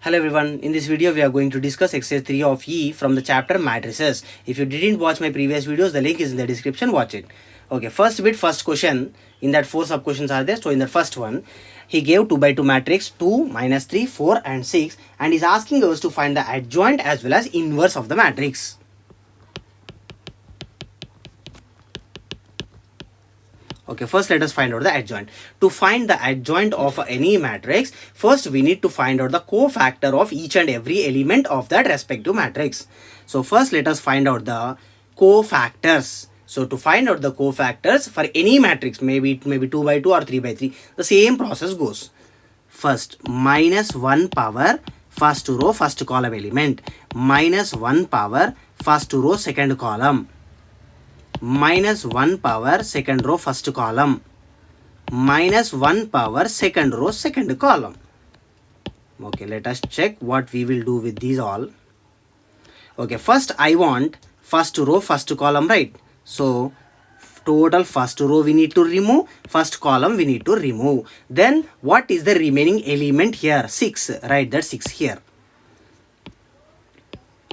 Hello everyone, in this video we are going to discuss exercise 3 of E from the chapter matrices. If you didn't watch my previous videos, the link is in the description, watch it. Okay, first bit, first question. In that 4 sub questions are there. So in the first one, he gave 2 by 2 matrix 2, minus 3, 4 and 6 and is asking us to find the adjoint as well as inverse of the matrix. Okay, first let us find out the adjoint. To find the adjoint of any matrix, first we need to find out the cofactor of each and every element of that respective matrix. So first let us find out the cofactors. So to find out the cofactors for any matrix, maybe it may be 2 by 2 or 3 by 3, the same process goes. First, minus 1 power first row first column element, minus 1 power first row second column, minus 1 power second row first column, minus 1 power second row second column. Okay, let us check what we will do with these all. Okay, first I want first row first column, right? So total first row we need to remove, first column we need to remove. Then what is the remaining element here? 6, right? That 6 here.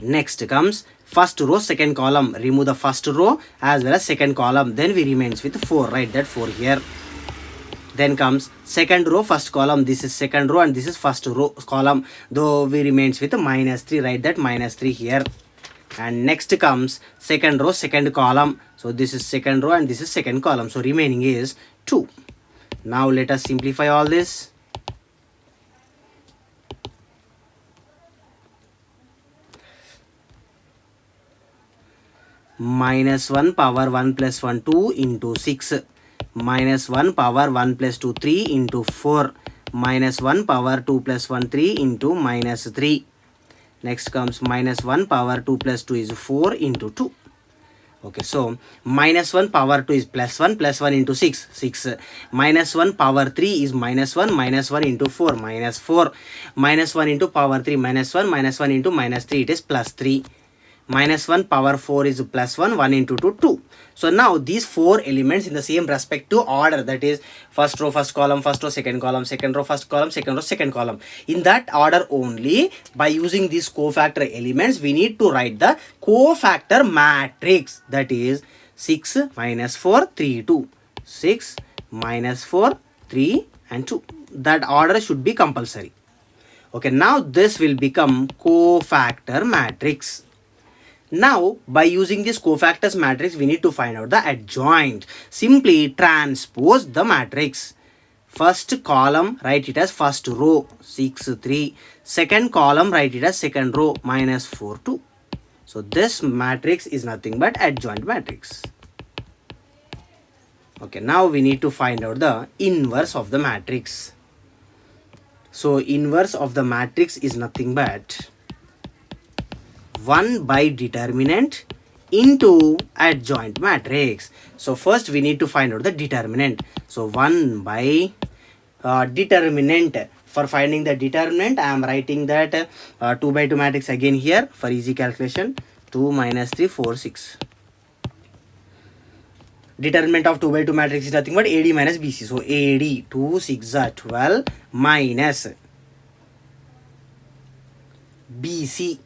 Next comes first row second column, remove the first row as well as second column, then we remains with 4, right? That 4 here. Then comes second row first column, this is second row and this is first row column, though we remains with minus 3, right? That minus 3 here. And next comes second row second column, so this is second row and this is second column, so remaining is 2. Now let us simplify all this. Minus 1 power 1 plus 1 2 into 6, minus 1 power 1 plus 2 3 into 4, minus 1 power 2 plus 1 3 into minus 3. Next comes minus 1 power 2 plus 2 is 4 into 2. Okay, so minus 1 power 2 is plus 1 into 6, 6. Minus 1 power 3 is minus 1 into 4, minus 4. Minus 1 into power 3, minus 1 into minus 3, it is plus 3. Minus 1 power 4 is plus 1, 1 into 2, 2. So now these 4 elements in the same respective order, that is first row first column, first row second column, second row first column, second row second column. In that order only, by using these cofactor elements, we need to write the cofactor matrix, that is 6 minus 4, 3, 2. 6 minus 4, 3 and 2. That order should be compulsory. Okay, now this will become cofactor matrix. Now, by using this cofactors matrix, we need to find out the adjoint. Simply transpose the matrix. First column, write it as first row, 6, 3. Second column, write it as second row, minus 4, 2. So, this matrix is nothing but adjoint matrix. Okay, now we need to find out the inverse of the matrix. So, inverse of the matrix is nothing but 1 by determinant into adjoint matrix. So first we need to find out the determinant. So 1 by determinant. For finding the determinant, I am writing that 2 by 2 matrix again here for easy calculation. 2 minus 3, 4, 6. Determinant of 2 by 2 matrix is nothing but AD minus BC. So AD 2, 6 are 12 minus BC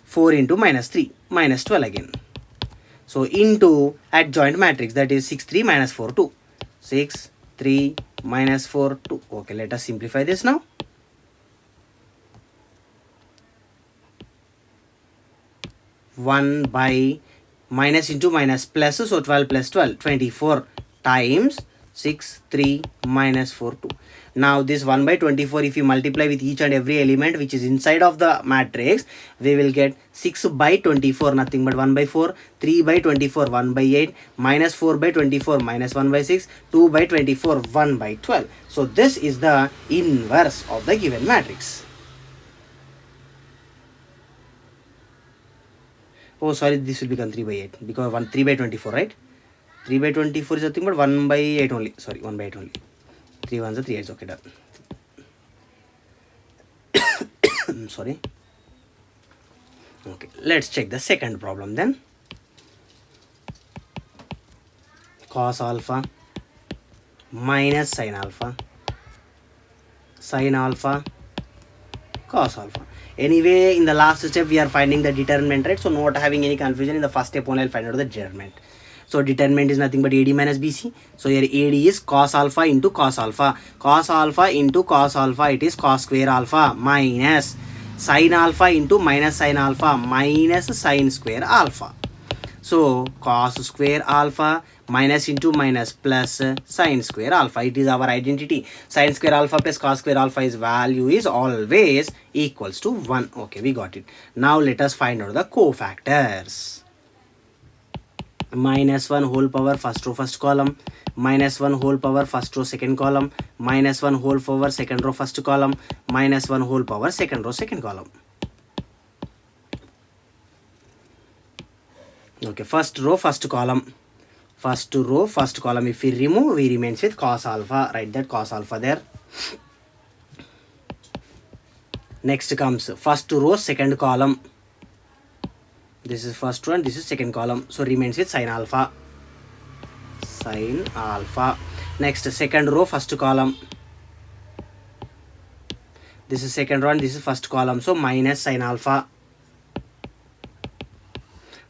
4 into minus 3, minus 12 again. So into adjoint matrix, that is 6, 3 minus 4, 2. 6, 3 minus 4, 2. Okay, let us simplify this now. One by minus into minus plus, so 12 plus 12, 24 times 6, 3 minus 4, 2. Now this 1 by 24, if you multiply with each and every element which is inside of the matrix, we will get 6 by 24, nothing but 1 by 4, 3 by 24, 1 by 8, minus 4 by 24, minus 1 by 6, 2 by 24, 1 by 12. So this is the inverse of the given matrix. Oh, sorry, this will become 3 by 8 because 3 by 24, right? 3 by 24 is nothing but 1 by 8 only. Sorry, 1 by 8 only. 3 ones are 3 8s. Okay, done. Sorry. Okay, let's check the second problem then. Cos alpha minus sin alpha cos alpha. Anyway, in the last step we are finding the determinant, right? So not having any confusion, in the first step only I'll find out the determinant. So determinant is nothing but AD minus BC. So here AD is cos alpha into cos alpha. Cos alpha into cos alpha, it is cos square alpha minus sin alpha into minus sin alpha minus sin square alpha. So cos square alpha minus into minus plus sin square alpha. It is our identity. Sin square alpha plus cos square alpha is value is always equals to 1. Okay, we got it. Now let us find out the cofactors. Minus 1 whole power first row first column, minus 1 whole power first row second column, minus 1 whole power second row first column, minus 1 whole power second row second column. Okay, first row first column. First row first column, if we remove, we remains with cos alpha. Write that cos alpha there. Next comes first row second column. This is first row and this is second column, so remains with sin alpha. Sin alpha. Next second row first column. This is second row and this is first column, so minus sin alpha.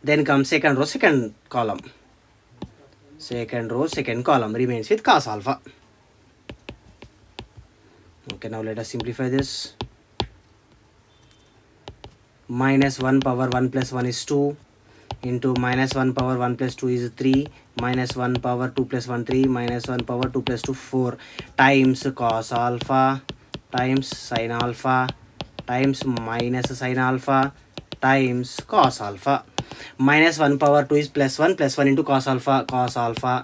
Then comes second row second column. Second row second column remains with cos alpha. Okay, now let us simplify this. Minus 1 power 1 plus 1 is 2 into minus 1 power 1 plus 2 is 3 minus 1 power 2 plus 1 3 minus 1 power 2 plus 2 4 times cos alpha times sin alpha times minus sin alpha times cos alpha. Minus 1 power 2 is plus 1 into cos alpha,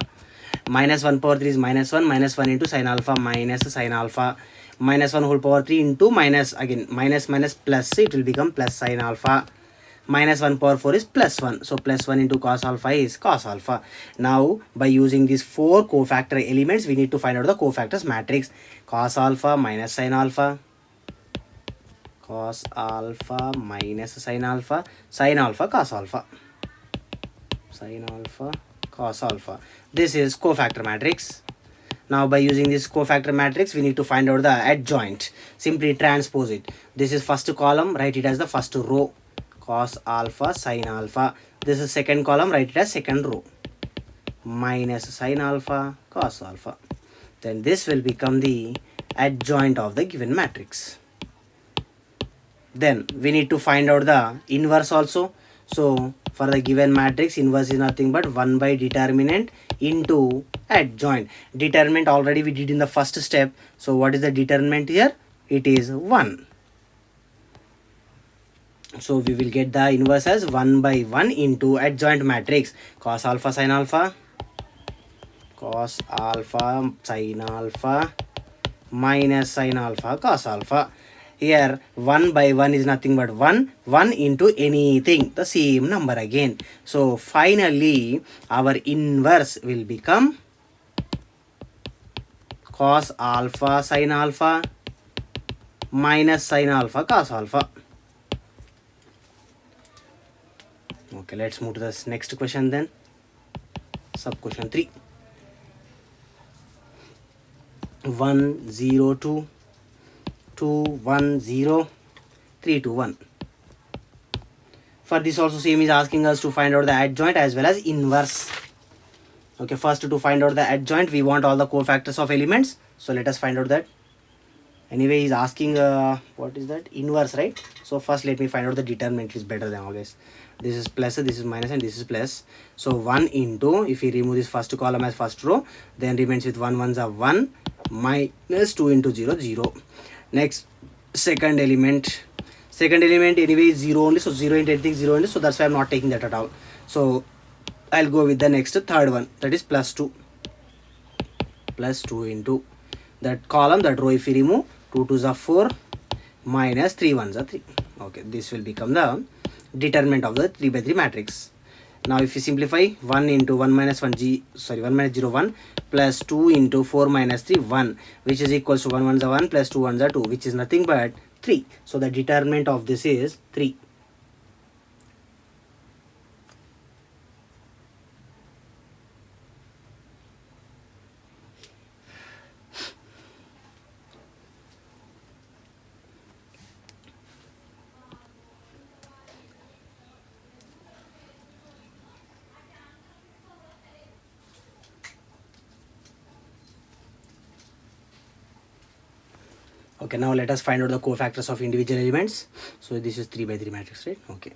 minus 1 power 3 is minus 1 into sin alpha minus sin alpha, minus 1 whole power 3 into minus, again minus plus, it will become plus sin alpha, minus 1 power 4 is plus 1, so plus 1 into cos alpha is cos alpha. Now by using these 4 cofactor elements, we need to find out the cofactors matrix. Cos alpha minus sin alpha, cos alpha minus sin alpha cos alpha, sin alpha cos alpha. This is cofactor matrix. Now by using this cofactor matrix, we need to find out the adjoint. Simply transpose it. This is first column, write it as the first row, cos alpha sin alpha. This is second column, write it as second row, minus sin alpha cos alpha. Then this will become the adjoint of the given matrix. Then we need to find out the inverse also. So for the given matrix, inverse is nothing but 1 by determinant into adjoint. Determinant already we did in the first step. So what is the determinant here? It is 1. So we will get the inverse as 1 by 1 into adjoint matrix, cos alpha sin alpha, cos alpha sin alpha minus sin alpha cos alpha. Here 1 by 1 is nothing but 1 into anything, the same number again. So finally our inverse will become cos alpha sin alpha minus sin alpha cos alpha. Okay, let's move to the next question then. Sub question 3. 1 0 2 2 1 0 3 2 1. For this also same is asking us to find out the adjoint as well as inverse. Okay, first to find out the adjoint, we want all the cofactors of elements. So let us find out that. Anyway, he's asking what is that? Inverse, right? So first let me find out the determinant, is better than always. This is plus, this is minus, and this is plus. So 1 into, if we remove this first column as first row, then remains with 1 ones are 1 minus 2 into 0 0. Next second element. Second element anyway is 0 only, so 0 into anything 0 only, so that's why I'm not taking that at all. So I'll go with the next third one, that is plus 2. Plus 2 into that column, that row, if we remove, 2 2s are 4 minus 3 1s are 3. Okay, this will become the determinant of the 3 by 3 matrix. Now if you simplify, 1 into 1 minus 1 minus 0 1 plus 2 into 4 minus 3 1, which is equals to 1 1s are 1 plus 2 1s are 2, which is nothing but 3. So the determinant of this is 3. Okay, now let us find out the cofactors of individual elements. So this is 3 by 3 matrix, right? Okay.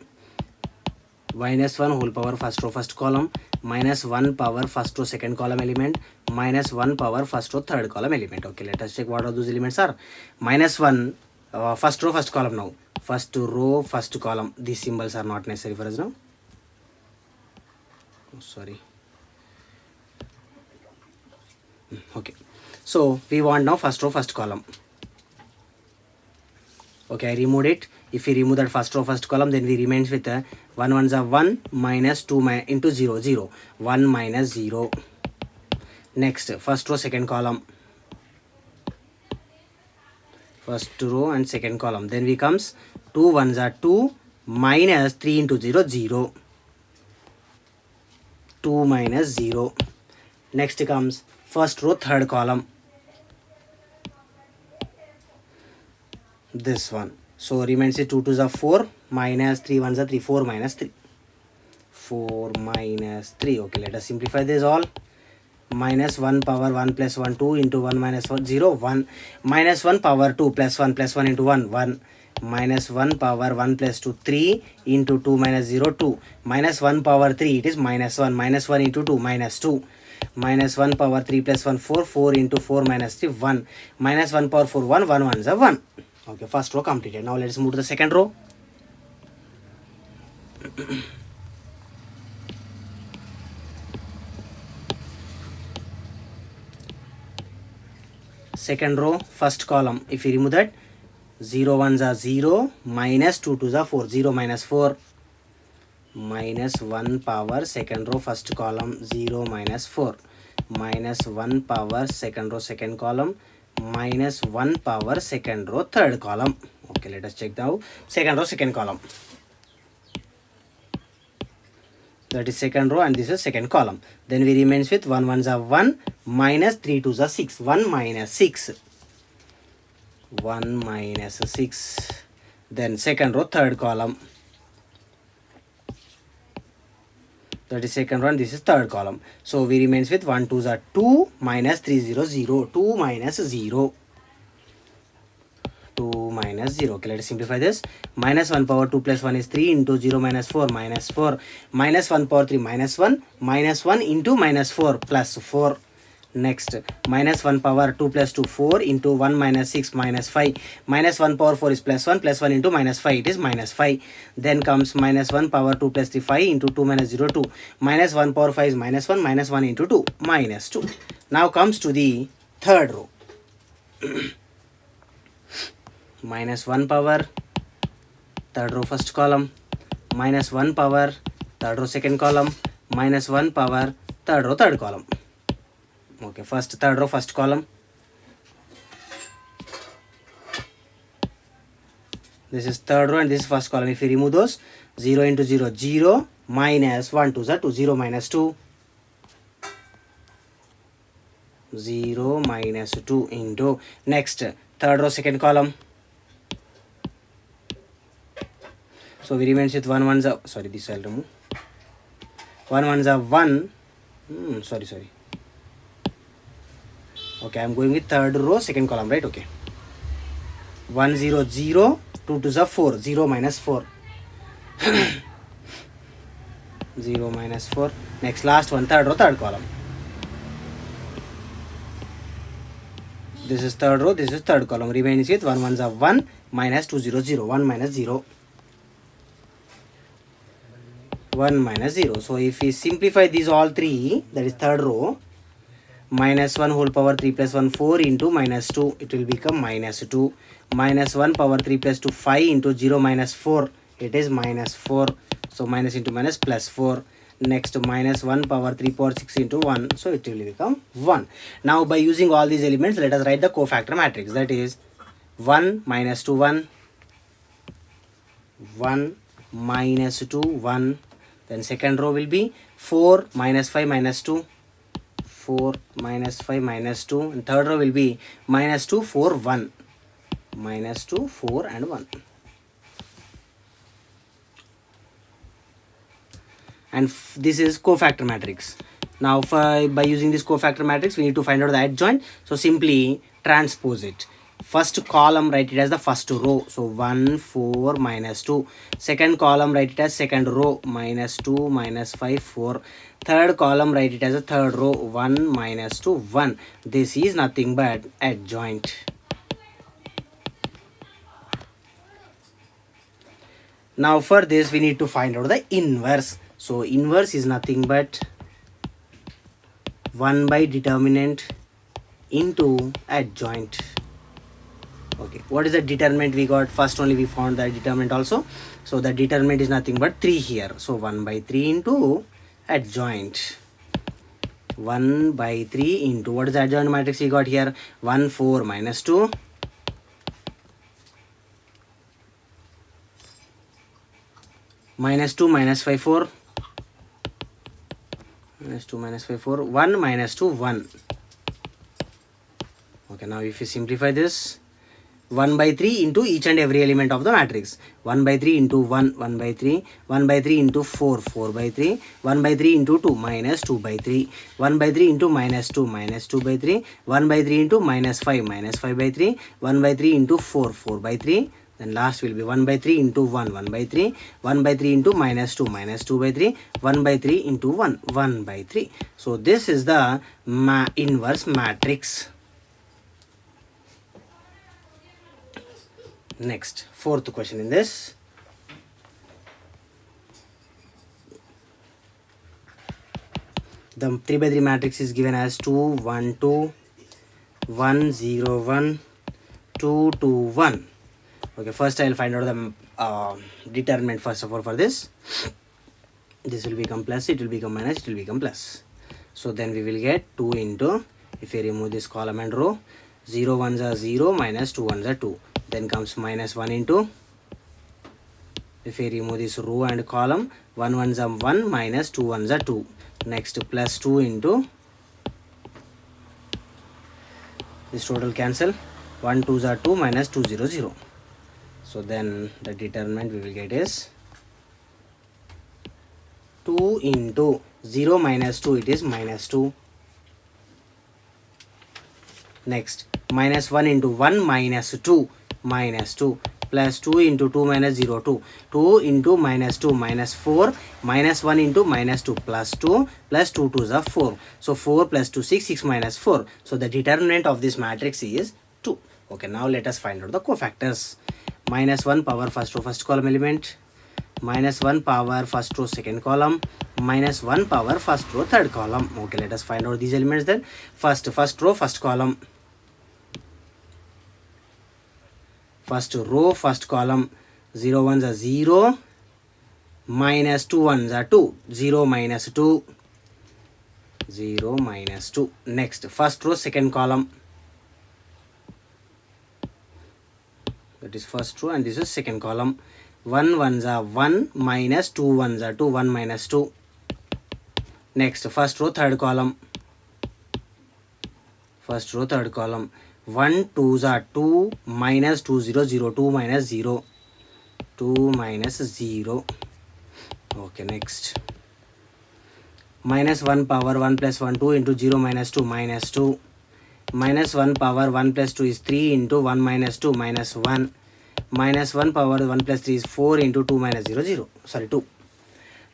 Minus 1 whole power first row first column, minus 1 power first row second column element, minus 1 power first row third column element. Okay, let us check what are those elements are. Minus 1 first row first column. Now first row first column, these symbols are not necessary for us now. Oh, sorry. Okay, so we want now first row first column. Okay, I removed it. If we remove that first row first column, then we remains with 1 ones are 1 minus 2 into 0 0 1 minus 0. Next first row second column, first row and second column, then becomes 2 ones are 2 minus 3 into 0 0 2 minus 0. Next comes first row third column, this one. So remains it 2 twos are 4 minus 3 ones are 3 4 minus 3 4 minus 3. Okay, let us simplify this all. Minus 1 power 1 plus 1 2 into 1 minus 1 0 1 minus 1 power 2 plus 1 into 1 1 minus 1 power 1 plus 2 3 into 2 minus 0 2 minus 1 power 3, it is minus 1 into 2 minus 2 minus 1 power 3 plus 1 4 4 into 4 minus 3 1 minus 1 power 4 1 1 1 is a 1. Okay, first row completed. Now let's move to the second row. Second row first column, if you remove that, 0 ones are 0 minus 2 twos are 4 0 minus 4 minus 1 power second row first column 0 minus 4 minus 1 power second row second column minus 1 power second row third column. Okay, let us check now second row second column, that is second row and this is second column. Then we remains with 1 ones are 1 minus 3 twos are 6 1 minus 6 1 minus 6. Then second row third column, that is second row and this is third column. So we remains with 1 twos are 2 minus 3 0 0 2 minus 0 2 minus 0. Okay, let us simplify this. Minus 1 power 2 plus 1 is 3 into 0 minus 4 minus 4 minus 1 power 3 minus 1 into minus 4 plus 4. Next minus 1 power 2 plus 2 4 into 1 minus 6 minus 5 minus 1 power 4 is plus 1 into minus 5, it is minus 5. Then comes minus 1 power 2 plus 3 5 into 2 minus 0 2 minus 1 power 5 is minus 1 into 2 minus 2. Now comes to the third row. Minus 1 power third row first column, minus 1 power third row second column, minus 1 power third row third column. Okay, first third row first column, this is third row and this is first column. If you remove those, 0 into 0 0 minus 1 2 is 2 0 minus 2 0 minus 2 into next third row second column. So we remains with 1 ones are, sorry, this I'll remove. 1 ones are 1 sorry. Okay, I'm going with third row second column, right? Okay, 1 0 0 2 twos are 4 0 minus 4 0 minus 4. Next last one, third row third column, this is third row, this is third column. Remains with 1 ones are 1 minus 2 0 0 1 minus 0 1 minus 0. So if we simplify these all three, that is third row, minus 1 whole power 3 plus 1 4 into minus 2, it will become minus 2. Minus 1 power 3 plus 2 5 into 0 minus 4, it is minus 4. So minus into minus plus 4. Next minus 1 power 3 power 6 into 1, so it will become 1. Now by using all these elements, let us write the cofactor matrix, that is 1 minus 2 1 1 minus 2 1. Then second row will be 4 minus 5 minus 2 4 minus 5 minus 2, and third row will be minus 2 4 1 minus 2 4 and 1. And this is cofactor matrix. Now by using this cofactor matrix, we need to find out the adjoint. So simply transpose it. First column, write it as the first row. So 1, 4, minus 2. Second column, write it as second row. Minus 2, minus 5, 4. Third column, write it as a third row. 1, minus 2, 1. This is nothing but adjoint. Now for this we need to find out the inverse. So inverse is nothing but 1 by determinant into adjoint. Okay, what is the determinant we got? First only we found the determinant also. So the determinant is nothing but 3 here. So 1 by 3 into adjoint. 1 by 3 into, what is the adjoint matrix we got here? 1, 4, minus 2. Minus 2, minus 5, 4. Minus 2, minus 5, 4. 1, minus 2, 1. Okay, now if you simplify this, 1 by 3 into each and every element of the matrix. 1 by 3 into 1, 1 by 3. 1 by 3 into 4, 4 by 3. 1 by 3 into 2, minus 2 by 3. 1 by 3 into minus 2, minus 2 by 3. 1 by 3 into minus 5, minus 5 by 3. 1 by 3 into 4, 4 by 3. Then last will be 1 by 3 into 1, 1 by 3. 1 by 3 into minus 2, minus 2 by 3. 1 by 3 into 1, 1 by 3. So this is the inverse matrix. Next, fourth question in this. The 3 by 3 matrix is given as 2, 1, 2, 1, 0, 1, 2, 2, 1. Okay, first I'll find out the determinant first of all for this. This will become plus, it will become minus, it will become plus. So then we will get 2 into, if we remove this column and row, 0 ones are 0, minus 2 ones are 2. Then comes minus 1 into, if we remove this row and column, 1 ones are 1, minus 2 ones are 2. Next plus 2 into, this total cancel, 1 2s are 2, minus 2 0 0. So then the determinant we will get is 2 into 0 minus 2, it is minus 2. Next, minus 1 into 1 minus 2, minus 2. Plus 2 into 2 minus 0, 2. 2 into minus 2, minus 4. Minus 1 into minus 2, plus 2. Plus 2 2s are 4. So 4 plus 2, 6, 6 minus 4. So the determinant of this matrix is 2. Okay, now let us find out the cofactors. Minus 1 power first row first column element. Minus 1 power first row second column. Minus 1 power first row third column. Okay, let us find out these elements then. First row first column. First row first column, 0 ones are 0, minus 2 ones are 2, 0 minus 2, 0 minus 2. Next, first row second column, that is first row and this is second column. 1 ones are 1, minus 2 ones are 2, 1 minus 2. Next, first row third column, first row third column, 1 2s are 2, minus 2 0 0, 2 minus 0, 2 minus 0. Okay, next, minus 1 power 1 plus 1 2 into 0 minus 2, minus 2. Minus 1 power 1 plus 2 is 3 into 1 minus 2, minus 1. Minus 1 power 1 plus 3 is 4 into 2 minus 0 0, sorry 2.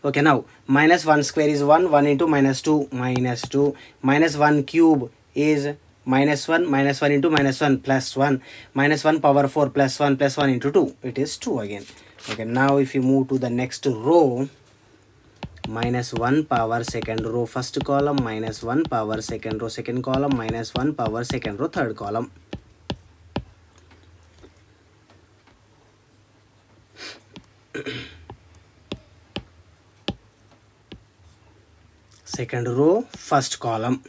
Okay, now minus 1 square is 1, 1 into minus 2, minus 2. Minus 1 cube is minus 1 into minus 1 plus 1. Minus 1 power 4 plus 1 into 2, it is 2 again. Okay, now if you move to the next row, minus 1 power second row first column, minus 1 power second row second column, minus 1 power second row third column. Second row first column.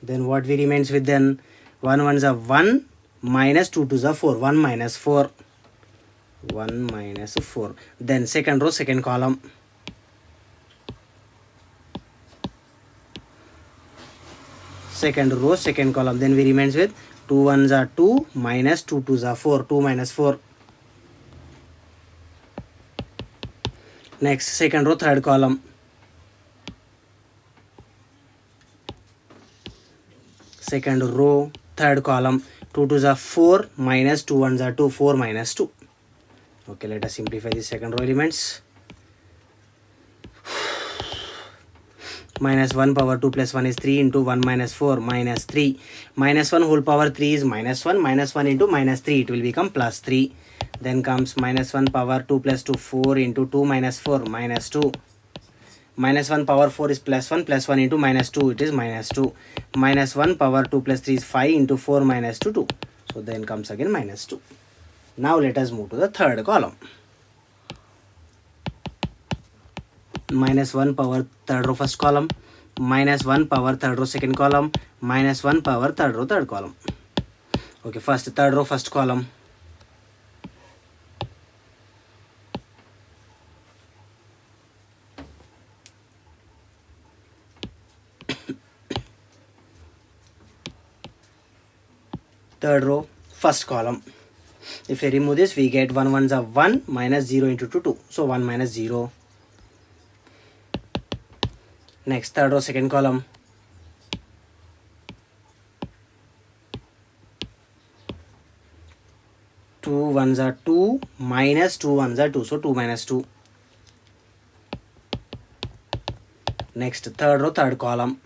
Then what we remains with then? 1 ones are 1, minus 2 2s are 4, 1 minus 4, 1 minus 4. Then second row second column. Second row second column. Then we remains with 2 ones are 2, minus 2 2s are 4, 2 minus 4. Next, second row third column. Second row third column, 2 2s are 4 minus 2 1s are 2, 4 minus 2. Okay, let us simplify the second row elements. Minus 1 power 2 plus 1 is 3 into 1 minus 4 minus 3. Minus 1 whole power 3 is minus 1. Minus 1 into minus 3, it will become plus 3. Then comes minus 1 power 2 plus 2, 4 into 2 minus 4 minus 2. Minus 1 power 4 is plus 1 into minus 2, it is minus 2. Minus 1 power 2 plus 3 is 5 into 4 minus 2, 2. So then comes again minus 2. Now let us move to the third column. Minus 1 power third row first column, minus 1 power third row second column, minus 1 power third row third column. Okay, first third row first column. Third row first column. If I remove this, we get 1 1s are 1 minus 0 into 2, 2. So 1 minus 0. Next, third row second column. Two ones are 2 minus 2 ones are 2. So 2 minus 2. Next, third row third column.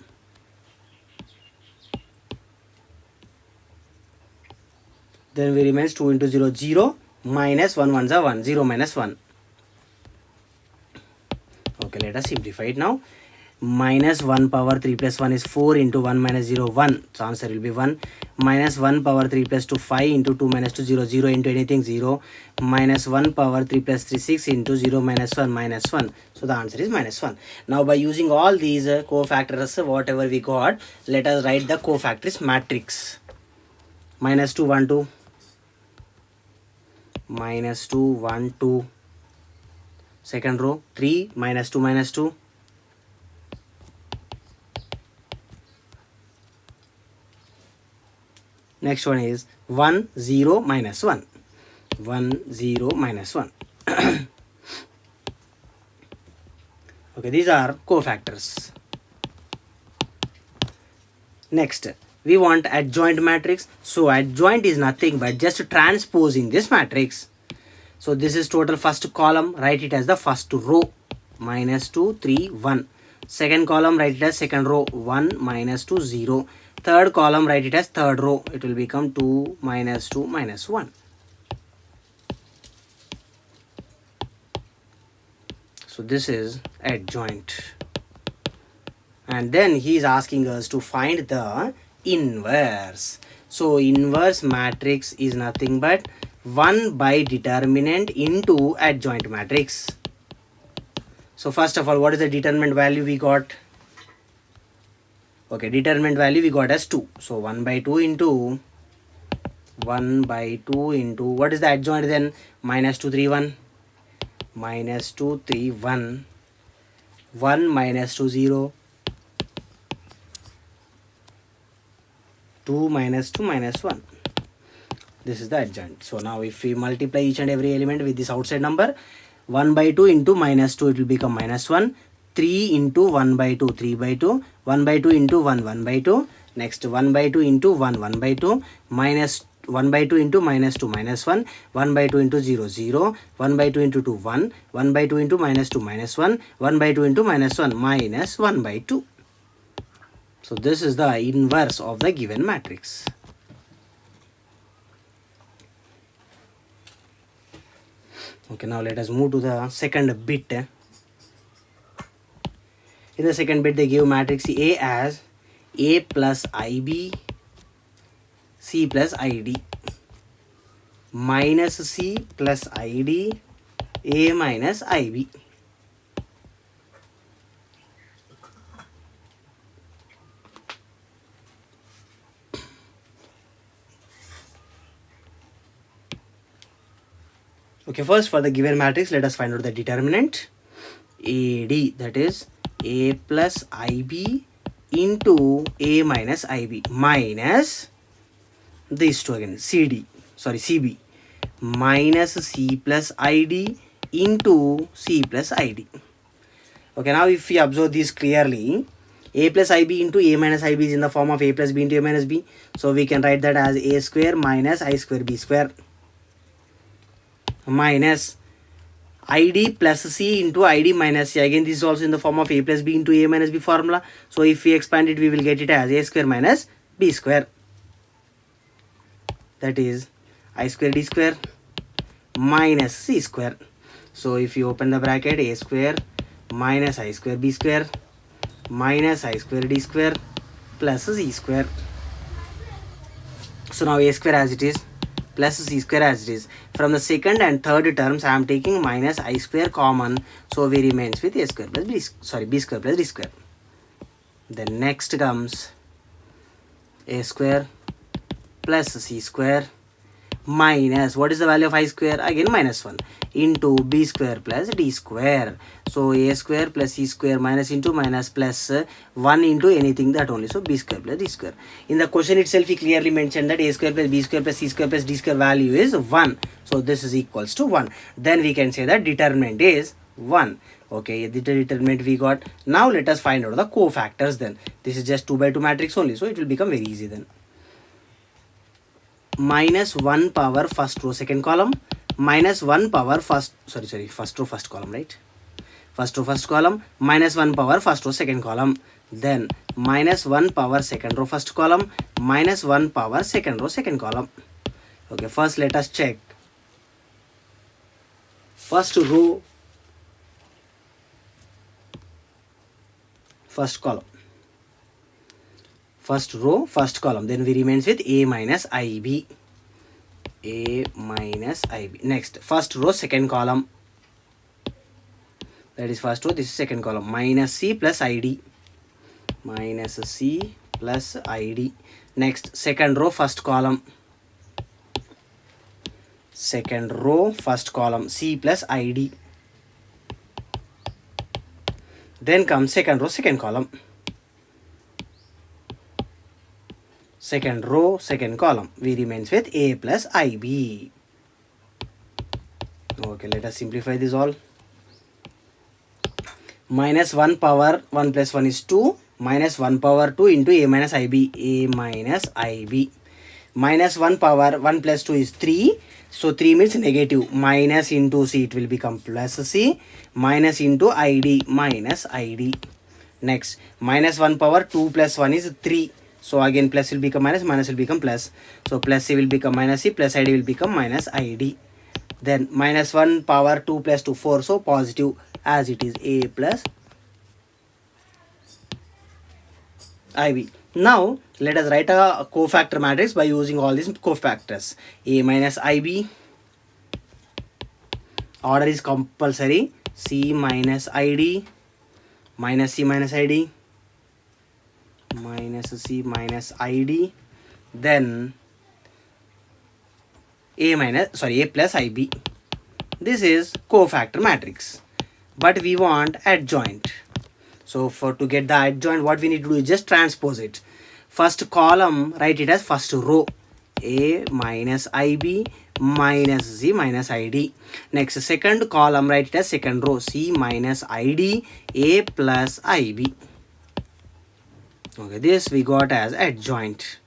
Then we remains 2 into 0, 0 minus 1 ones are 1, 0 minus 1. Okay, let us simplify it now. Minus 1 power 3 plus 1 is 4 into 1 minus 0, 1. So answer will be 1. Minus 1 power 3 plus 2, 5 into 2 minus 2, 0, 0 into anything, 0. Minus 1 power 3 plus 3, 6 into 0 minus 1, minus 1. So the answer is minus 1. Now by using all these cofactors, whatever we got, let us write the cofactors matrix. Minus 2, 1, 2. Minus 2, 1, 2. Second row, 3 minus 2 minus 2. Next one is 1, 0, minus 1. 1, 0, minus 1. Okay, these are cofactors. Next, we want adjoint matrix. So adjoint is nothing but just transposing this matrix. So this is total first column, write it as the first row. Minus 2, 3, 1. Second column, write it as second row. 1, minus 2, 0. Third column, write it as third row. It will become 2, minus 2, minus 1. So this is adjoint. And then he is asking us to find the inverse. So inverse matrix is nothing but 1 by determinant into adjoint matrix. So first of all, what is the determinant value we got? Okay, determinant value we got as 2. So 1 by 2 into what is the adjoint then? Minus 2, 3, 1. Minus 2, 3, 1. 1 minus 2, 0. 2 minus 2 minus 1. This is the adjoint. So now if we multiply each and every element with this outside number, 1 by 2 into minus 2, it will become minus 1. 3 into 1 by 2, 3 by 2. 1 by 2 into 1, 1 by 2. Next 1 by 2 into 1, 1 by 2. Minus 1 by 2 into minus 2, minus 1. 1 by 2 into 0, 0. 1 by 2 into 2, 1. 1 by 2 into minus 2, minus 1. 1 by 2 into minus 1, minus 1 by 2. So this is the inverse of the given matrix. Okay, now let us move to the second bit. In the second bit, they give matrix A as A plus IB, C plus ID, minus C plus ID, A minus IB. Okay, first for the given matrix, let us find out the determinant. AD, that is A plus IB into A minus IB minus these two again, CB minus C plus ID into C plus ID. Okay, now if we observe this clearly, A plus ib into a minus ib is in the form of a plus b into a minus b. So we can write that as a square minus I square b square minus id plus c into id minus c. Again, this is also in the form of a plus b into a minus b formula. So if we expand it, we will get it as a square minus b square. That is I square d square minus c square. So if you open the bracket, a square minus I square b square minus I square d square plus c square. So now a square as it is plus c square as it is. From the second and third terms, I am taking minus I square common. So we remains with a square plus b square plus d square. Then next comes a square plus c square minus, what is the value of I square? Again minus 1 into b square plus d square. So a square plus c square minus into minus plus 1 into anything, that only. So b square plus d square. In the question itself, he clearly mentioned that a square plus b square plus c square plus d square value is 1. So this is equals to 1. Then we can say that determinant is 1. Okay, the determinant we got. Now let us find out the cofactors then. This is just 2 by 2 matrix only. So it will become very easy then. Minus 1 power first row second column minus 1 power first row first column, right? First row first column minus 1 power first row second column. Then minus 1 power second row first column minus 1 power second row second column. Okay, first let us check first row first column. First row first column, then we remains with a minus ib. A minus ib. Next first row second column, that is first row, this is second column, minus c plus id. Minus c plus id. Next second row first column, second row first column, c plus id. Then comes second row second column, second row second column, we remains with a plus ib. Okay, let us simplify this all. Minus 1 power 1 plus 1 is 2 minus 1 power 2 into a minus ib. A minus ib. Minus 1 power 1 plus 2 is 3. So 3 means negative. Minus into c, it will become plus c. Minus into id, minus id. Next minus 1 power 2 plus 1 is 3. So again plus will become minus, minus will become plus. So plus c will become minus c, plus id will become minus id. Then minus 1 power 2 plus 2, 4. So positive as it is, a plus ib. Now let us write a cofactor matrix by using all these cofactors. A minus ib, order is compulsory, c minus id, minus c minus id, minus c minus id, then a plus ib. This is cofactor matrix, but we want adjoint. So to get the adjoint, what we need to do is just transpose it. First column, write it as first row, a minus ib minus c minus id. Next second column, write it as second row, c minus id, a plus ib. Okay, this we got as adjoint.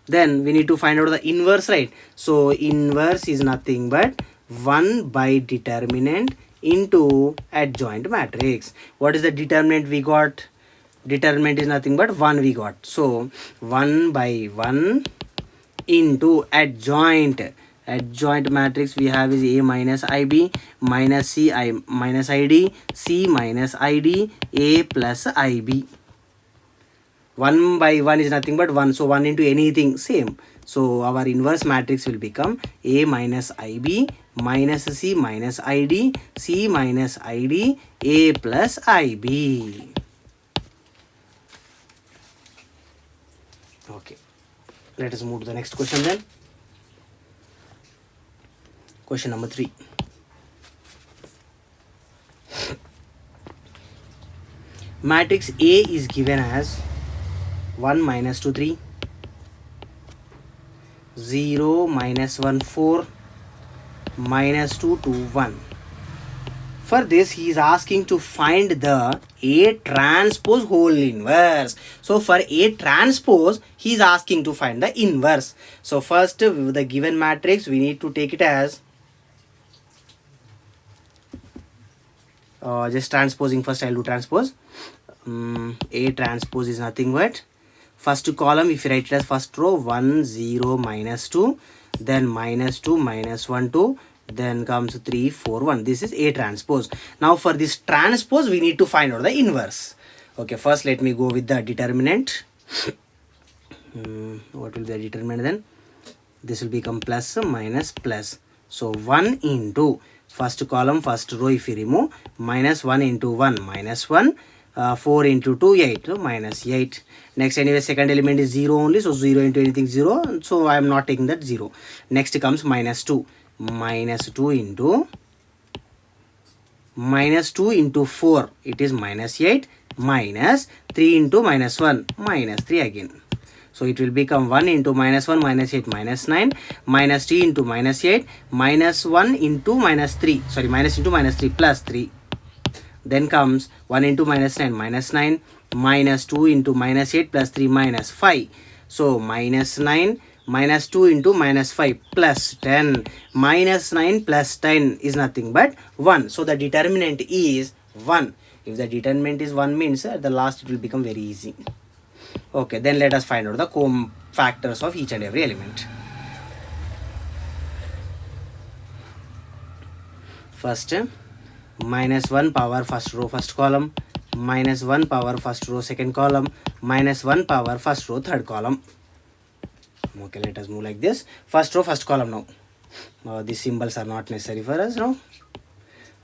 Then we need to find out the inverse, right? So inverse is nothing but 1 by determinant into adjoint matrix. What is the determinant we got? Determinant is nothing but 1 we got. So 1 by 1 into adjoint. Adjoint matrix we have is a minus ib minus c minus id, c minus id, a plus ib. 1 by 1 is nothing but 1. So 1 into anything, same. So our inverse matrix will become a minus ib minus c minus id, c minus id, a plus ib. Okay, let us move to the next question then. Question number 3. Matrix A is given as 1 minus 2 3, 0 minus 1 4, minus 2 2 1, For this, he is asking to find the A transpose whole inverse. So for A transpose, he is asking to find the inverse. So first, with the given matrix, we need to take it as just transposing. First, I'll do transpose. A transpose is nothing but first column, if you write it as first row, 1 0 minus 2, then minus 2 minus 1 2, then comes 3 4 1. This is A transpose. Now for this transpose, we need to find out the inverse. Okay, first let me go with the determinant. What will be the determinant then? This will become plus minus plus. So 1 into first column, first row, if you remove, minus 1 into 1 minus 1, 4 into 2 8, minus 8. Next, anyway, second element is 0 only, so 0 into anything 0, so I am not taking that 0. Next comes minus 2 into minus 2 into 4, it is minus 8, minus 3 into minus 1, minus 3 again. So it will become 1 into minus 1 minus 8 minus 9, minus 3 into minus 8, minus 1 into minus 3, sorry, minus into minus 3 plus 3. Then comes 1 into minus 9 minus 9, minus 2 into minus 8 plus 3 minus 5. So minus 9 minus 2 into minus 5 plus 10. Minus 9 plus 10 is nothing but 1. So the determinant is 1. If the determinant is 1 means at the last it will become very easy. Okay, then let us find out the cofactors of each and every element. First, minus 1 power first row first column, minus 1 power first row second column, minus 1 power first row third column. Okay, let us move like this. First row first column now. These symbols are not necessary for us now.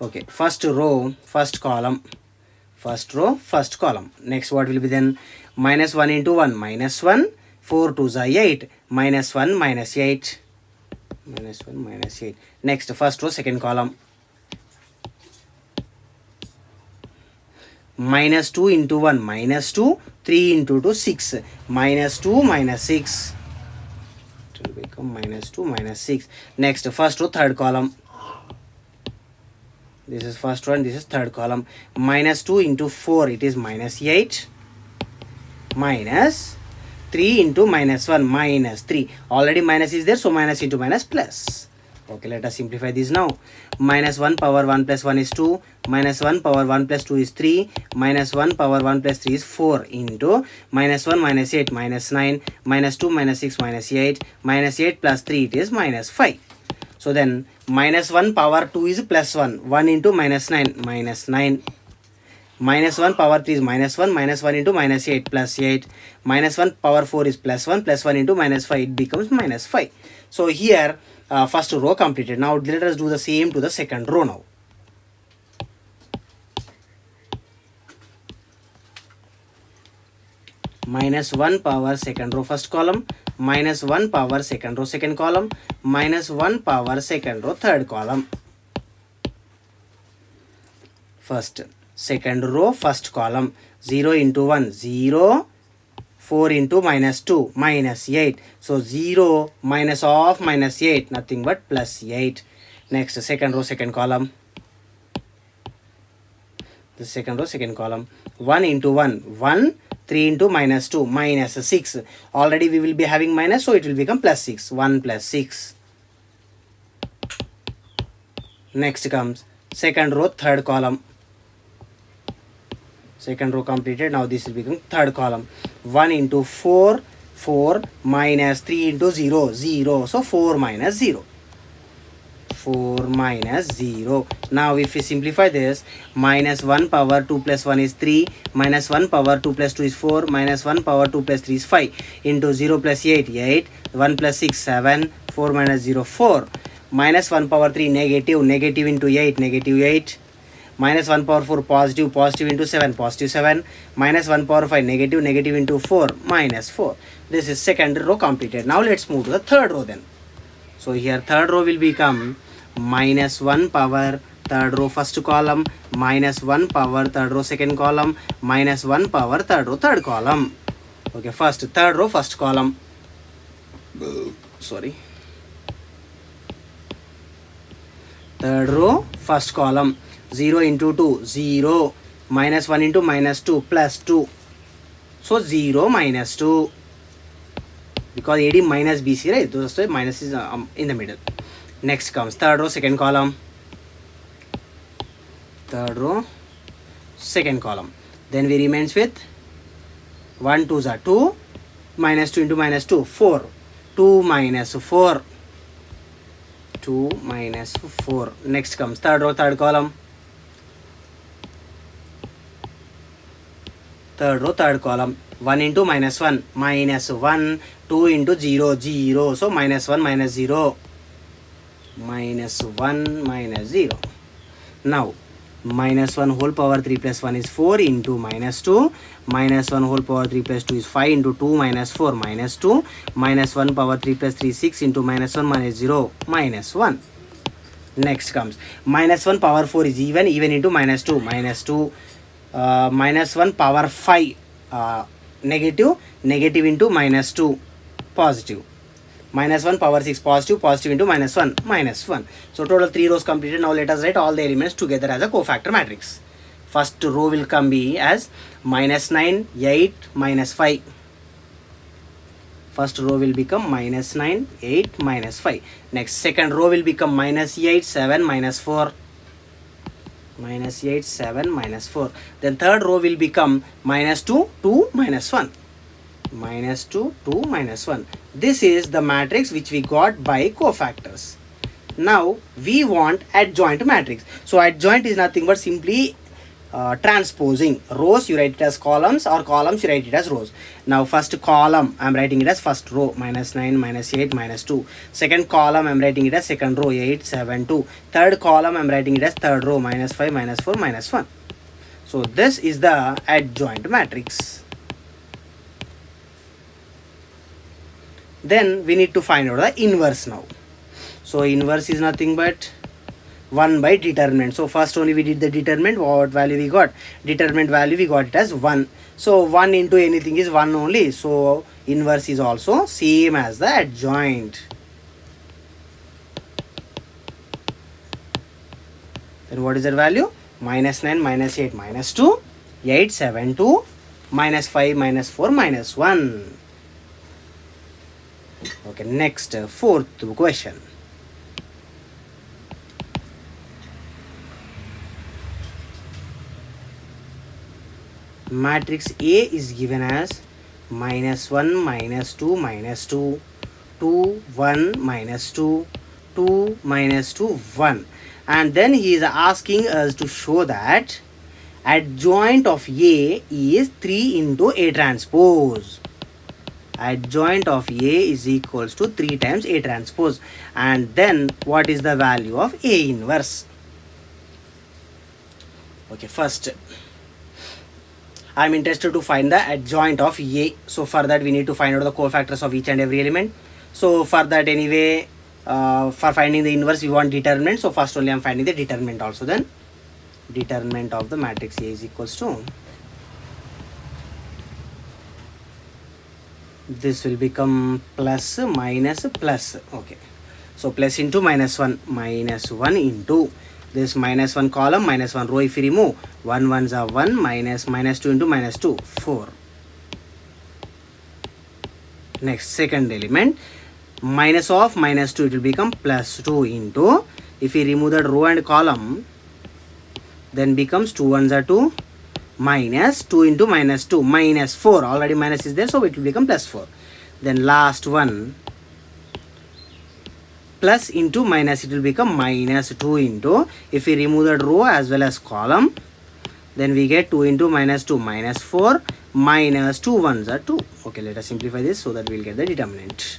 Okay, first row first column, first row first column. Next, what will be then? Minus 1 into 1 minus 1, 4 2s are 8, minus 1 minus 8, minus 1 minus 8. Next, first row second column, minus 2 into 1 minus 2, 3 into 2 6, minus 2 minus 6, it will become minus 2 minus 6. Next, first row third column, this is first row and this is third column, minus 2 into 4, it is minus 8, minus 3 into minus 1 minus 3. Already minus is there, so minus into minus plus. Okay, let us simplify this now. Minus 1 power 1 plus 1 is 2, minus 1 power 1 plus 2 is 3, minus 1 power 1 plus 3 is 4 into minus 1 minus 8 minus 9, minus 2 minus 6 minus 8, minus 8 plus 3, it is minus 5. So then minus 1 power 2 is plus 1, 1 into minus 9 minus 9, minus 1 power 3 is minus 1, minus 1 into minus 8 plus 8, minus 1 power 4 is plus 1 into minus 5, it becomes minus 5. So here first row completed. Now let us do the same to the second row now. Minus 1 power second row first column, minus 1 power second row second column, minus 1 power second row third column. First, second row first column, 0 into 1 0, 4 into minus 2 minus 8. So 0 minus of minus 8, nothing but plus 8. Next, second row second column, the second row second column, 1 into 1 1, 3 into minus 2 minus 6. Already we will be having minus, so it will become plus 6, 1 plus 6. Next comes second row third column, second row completed. Now this will become third column, 1 into 4 4 minus 3 into 0 0, so 4 minus 0, 4 minus 0. Now if we simplify this, minus 1 power 2 plus 1 is 3, minus 1 power 2 plus 2 is 4, minus 1 power 2 plus 3 is 5, into 0 plus 8 8, 1 plus 6 7, 4 minus 0 4, minus 1 power 3 negative, negative into 8 negative 8, minus 1 power 4 positive, positive into 7 positive 7, minus 1 power 5 negative, negative into 4 minus 4. This is second row completed. Now let's move to the third row then. So here third row will become minus 1 power third row first column, minus 1 power third row second column, minus 1 power third row third column. Okay, first third row first column, sorry, third row first column, 0 into 2, 0, minus 1 into minus 2, plus 2. So 0 minus 2, because AD minus BC, right? Those are minus is in the middle. Next comes third row, second column. Third row, second column. Then we remains with 1 2s are 2, minus 2 into minus 2, 4. 2 minus 4. 2 minus 4. Next comes third row, third column. Third row, third column. 1 into minus 1, minus 1. 2 into 0, 0. So minus 1, minus 0. Minus 1, minus 0. Now, minus 1 whole power 3 plus 1 is 4 into minus 2. Minus 1 whole power 3 plus 2 is 5 into 2 minus 4 minus 2. Minus 1 power 3 plus 3 6 into minus 1 minus 0 minus 1. Next comes minus 1 power 4 is even, even into minus 2 minus 2. Minus 1 power 5 negative, negative into minus 2 positive. Minus 1 power 6 positive, positive into minus 1 minus 1. So total 3 rows completed. Now let us write all the elements together as a cofactor matrix. First row will come be as minus 9, 8, minus 5. First row will become minus 9, 8, minus 5. Next second row will become minus 8, 7, minus 4. Minus 8, 7, minus 4. Then third row will become minus 2, 2, minus 1. Minus 2, 2, minus 1. This is the matrix which we got by cofactors. Now we want adjoint matrix. So adjoint is nothing but simply transposing. Rows you write it as columns, or columns you write it as rows. Now first column I am writing it as first row, minus 9, minus 8, minus 2. Second column I am writing it as second row, 8, 7, 2. Third column I am writing it as third row, minus 5, minus 4, minus 1. So this is the adjoint matrix. Then we need to find out the inverse now. So inverse is nothing but 1 by determinant. So first only we did the determinant. What value we got? Determinant value we got it as 1. So 1 into anything is 1 only. So inverse is also same as the adjoint. Then what is that value? Minus 9, minus 8, minus 2, 8, 7, 2, minus 5, minus 4, minus 1. Okay, next fourth question. Matrix A is given as minus 1, minus 2, minus 2, 2, 1, minus 2, 2, minus 2, 1. And then he is asking us to show that adjoint of A is 3 into A transpose. Adjoint of A is equals to 3 times A transpose. And then what is the value of A inverse? Okay, first I am interested to find the adjoint of A. So for that we need to find out the cofactors of each and every element. So for that anyway, for finding the inverse we want determinant. So first only I am finding the determinant also. Then determinant of the matrix A is equals to, this will become plus, minus, plus. Okay, so plus into minus 1, minus 1 into this minus 1 column, minus 1 row. If you remove 1 ones are 1, minus 2 into minus 2, 4. Next second element, minus of minus 2, it will become plus 2 into, if we remove that row and column, then becomes 2 ones are 2, minus 2 into minus 2, minus 4. Already minus is there, so it will become plus 4. Then last one, plus into minus, it will become minus 2 into, if we remove that row as well as column, then we get 2 into minus 2, minus 4, minus 2 ones are 2. Okay, let us simplify this so that we will get the determinant,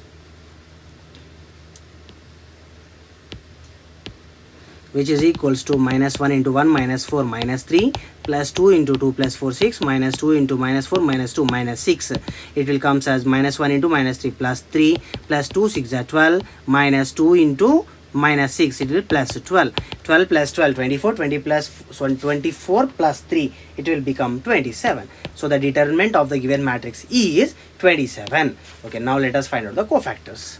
which is equals to minus 1 into 1, minus 4, minus 3, plus 2 into 2 plus 4, 6, minus 2 into minus 4, minus 2, minus 6. It will comes as minus 1 into minus 3 plus 3, plus 2, 6 are 12, minus 2 into minus 6, it will plus 12. 12 plus 12, 24, 20 plus 24 plus 3, it will become 27. So the determinant of the given matrix E is 27. Okay, now let us find out the cofactors.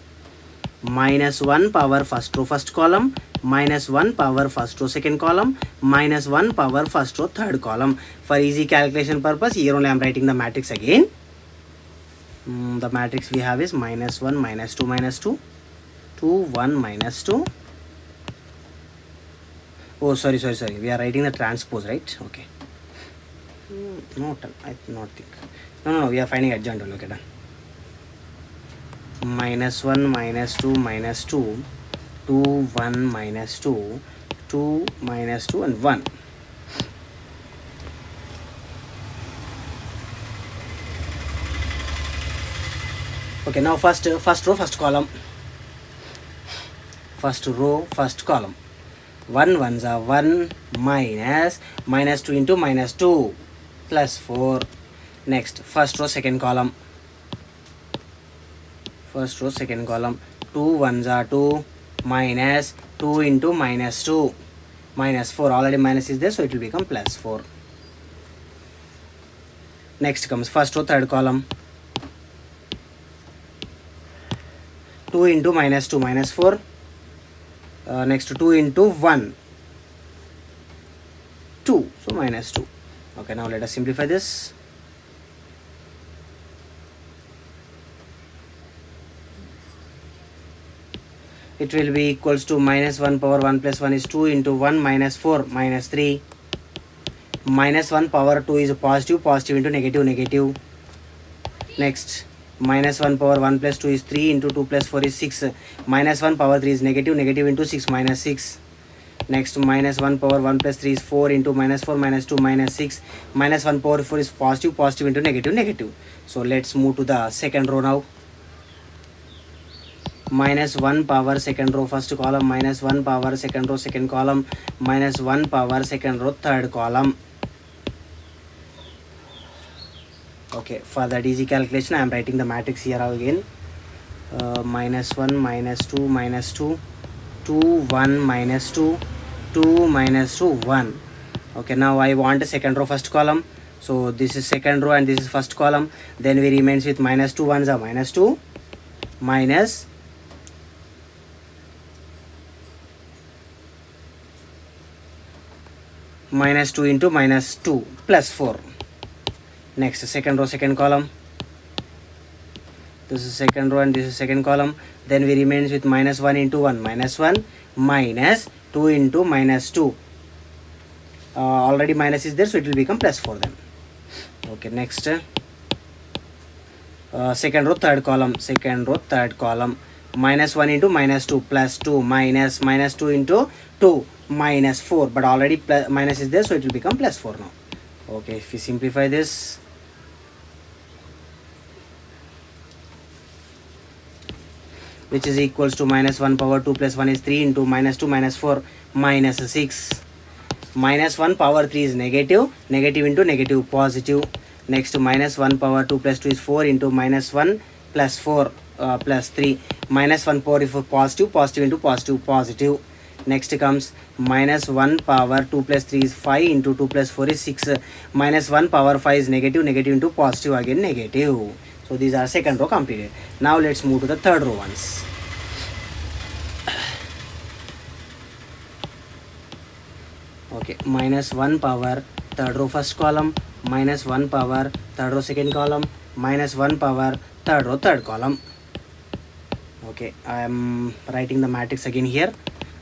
minus 1 power first row first column, minus 1 power first row second column, minus 1 power first row third column. For easy calculation purpose, here only I am writing the matrix again. The matrix we have is minus 1 minus 2 minus 2, 2 1 minus 2. Oh, sorry, we are writing the transpose, right? Okay. No, I not think. No, we are finding adjoint only. Okay, done. Minus 1 minus 2 minus 2, 2 1 minus 2, 2 minus 2 and 1. Okay, now first row first column, first row first column. 1 ones are 1 minus 2 into minus 2 plus 4. Next first row second column, first row second column. 2 ones are 2 minus 2 into minus 2 minus 4. Already minus is there, so it will become plus 4. Next comes first row third column. 2 into minus 2 minus 4. Next 2 into 1, 2, so minus 2. Okay, now let us simplify this. It will be equals to minus 1 power 1 plus 1 is 2 into 1 minus 4 minus 3. Minus 1 power 2 is positive into negative. Next minus 1 power 1 plus 2 is 3 into 2 plus 4 is 6. Minus 1 power 3 is negative into 6 minus 6. Next minus 1 power 1 plus 3 is 4 into minus 4 minus 2 minus 6. Minus 1 power 4 is positive into negative. So let's move to the second row now. Minus 1 power second row first column, minus 1 power second row second column, minus 1 power second row third column. Okay, for that easy calculation I am writing the matrix here again. Minus 1 minus 2 minus 2, 2 1 minus 2, 2 minus 2 1. Okay, now I want a second row first column, so this is second row and this is first column. Then we remains with minus 2 ones are minus 2 minus minus 2 into minus 2 plus 4. Next second row second column, this is second row and this is second column. Then we remains with minus 1 into 1 minus 1 minus 2 into minus 2. Already minus is there, so it will become plus 4 then. Okay, next second row third column, minus 1 into minus 2 plus 2 minus 2 into 2 minus 4, but already minus is there, so it will become plus 4 now. Okay, if we simplify this, which is equals to minus 1 power 2 plus 1 is 3 into minus 2 minus 4 minus 6. Minus 1 power 3 is negative into negative positive. Next minus 1 power 2 plus 2 is 4 into minus 1 plus 4 plus 3. Minus 1 power 4 positive into positive. Next comes minus 1 power 2 plus 3 is 5 into 2 plus 4 is 6. Minus 1 power 5 is negative into positive, again negative. So these are second row completed. Now let's move to the third row ones. Okay, minus 1 power third row first column, minus 1 power third row second column, minus 1 power third row third column. Okay, I am writing the matrix again here.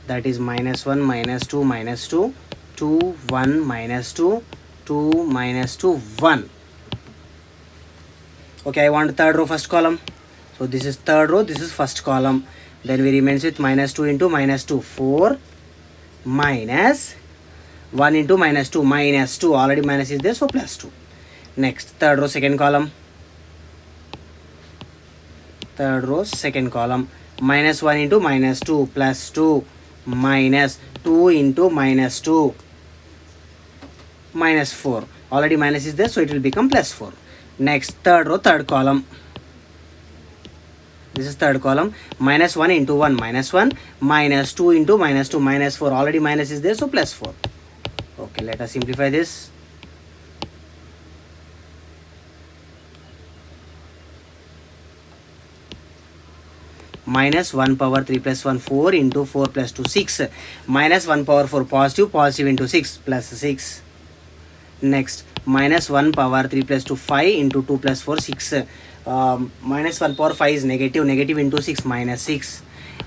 That is minus 1 minus 2 minus 2, 2 1 minus 2, 2 minus 2 1. Okay, I want third row first column, so this is third row, this is first column. Then we remains with minus 2 into minus 2, 4 minus 1 into minus 2 minus 2, already minus is there, so plus 2. Next third row second column, minus 1 into minus 2 plus 2 minus 2 into minus 2 minus 4, already minus is there, so it will become plus 4. Next third row third column, this is third column, minus 1 into 1 minus 1 minus 2 into minus 2 minus 4, already minus is there, so plus 4. Okay, let us simplify this. minus 1 power 3 plus 1 4 into 4 plus 2 6 minus 1 power 4 positive into 6 plus 6. Next minus 1 power 3 plus 2 5 into 2 plus 4 6 minus 1 power 5 is negative into 6 minus 6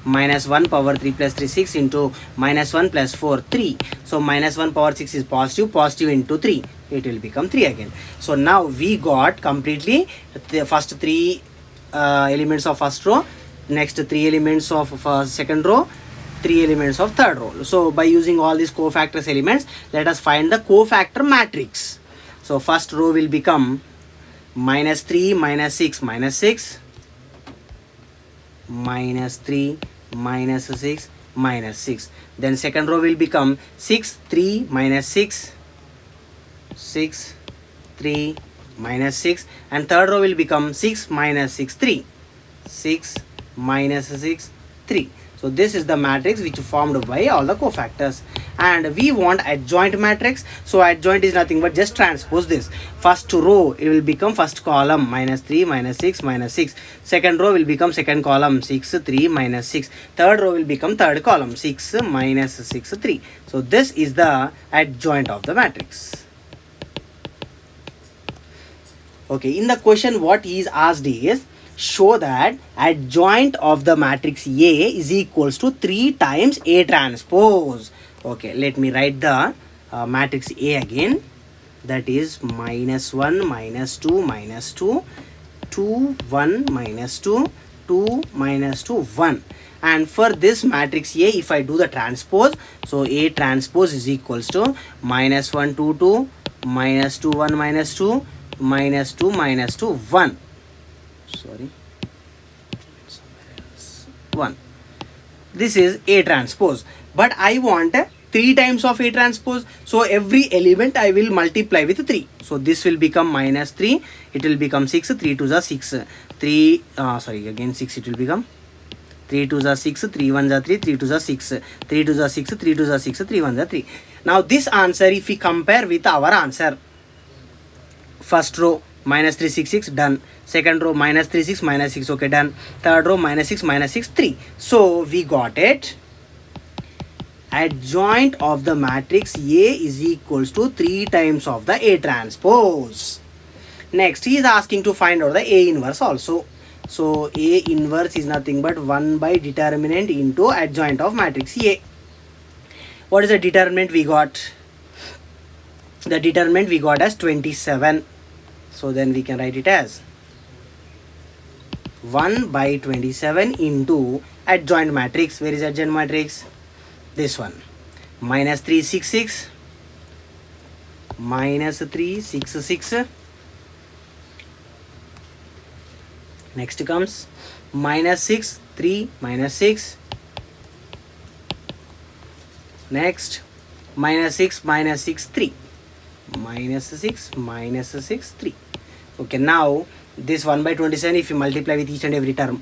minus 1 power 3 plus 3 6 into minus 1 plus 4 3. So minus 1 power 6 is positive into 3, it will become 3 again. So now we got completely the first 3 elements of first row, next 3 elements of second row, 3 elements of third row. So by using all these cofactors elements, let us find the cofactor matrix. So first row will become minus 3 minus 6 minus 6 minus 3 minus 6 minus 6. Then second row will become 6 3 minus 6 6 3 minus 6, and third row will become 6 minus 6 3 6 minus 6 3. So this is the matrix which formed by all the cofactors, and we want adjoint matrix. So adjoint is nothing but just transpose this. First row it will become first column minus 3 minus 6 minus 6. Second row will become second column 6 3 minus 6. Third row will become third column 6 minus 6 3. So this is the adjoint of the matrix. Okay, in the question what is asked is, show that adjoint of the matrix A is equals to 3 times A transpose. Okay, let me write the matrix A again. That is minus 1 minus 2 minus 2 2 1 minus 2 2 minus 2 1. And for this matrix A, if I do the transpose, so A transpose is equals to minus 1 2 2 minus 2 1 minus 2 minus 2 minus 2 1. Sorry, 1. This is A transpose, but I want 3 times of A transpose, so every element I will multiply with 3. So this will become minus 3, it will become 6, 3 2s are 6, 3 sorry, again 6, it will become 3 2s are 6, 3 1s are 3, 3 2s are 6, 3 2s are 6, 3 2s are 6, 3 1s are 3. Now this answer, if we compare with our answer, first row minus 3 6 6 done, second row minus 3 6 minus 6, okay, done, third row minus 6 3. So we got it, adjoint of the matrix A is equals to 3 times of the A transpose. Next he is asking to find out the A inverse also. So A inverse is nothing but 1 by determinant into adjoint of matrix A. What is the determinant we got? The determinant we got as 27. So then we can write it as 1 by 27 into adjoint matrix. Where is adjoint matrix? This one. Minus 3 6 6 minus 3 6 6. Next comes minus 6 3 minus 6. Next minus 6 3 minus 6 3. Okay, now this 1 by 27, if you multiply with each and every term,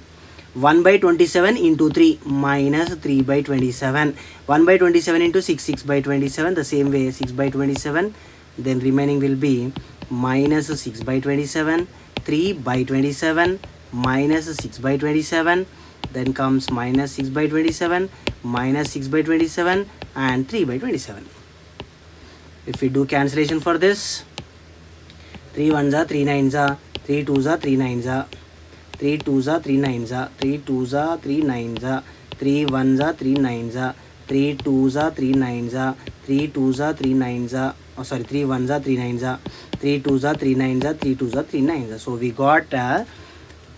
1 by 27 into 3 minus 3 by 27, 1 by 27 into 6 by 27, the same way 6 by 27, then remaining will be minus 6 by 27, 3 by 27 minus 6 by 27, then comes minus 6 by 27 minus 6 by 27 and 3 by 27. If we do cancellation for this, 3 1s are 3 9s are 3 2s are 3 9s are 3 2s are 3 9s are 3 2s are 3 9s are 3 1s are 3 9s are 3 2s are 3 9s are 3 2s are 3 9s are, oh sorry, 3 1s are 3 9s are 3 2s are 3 9s are 3 2s are 3 9s are. So we got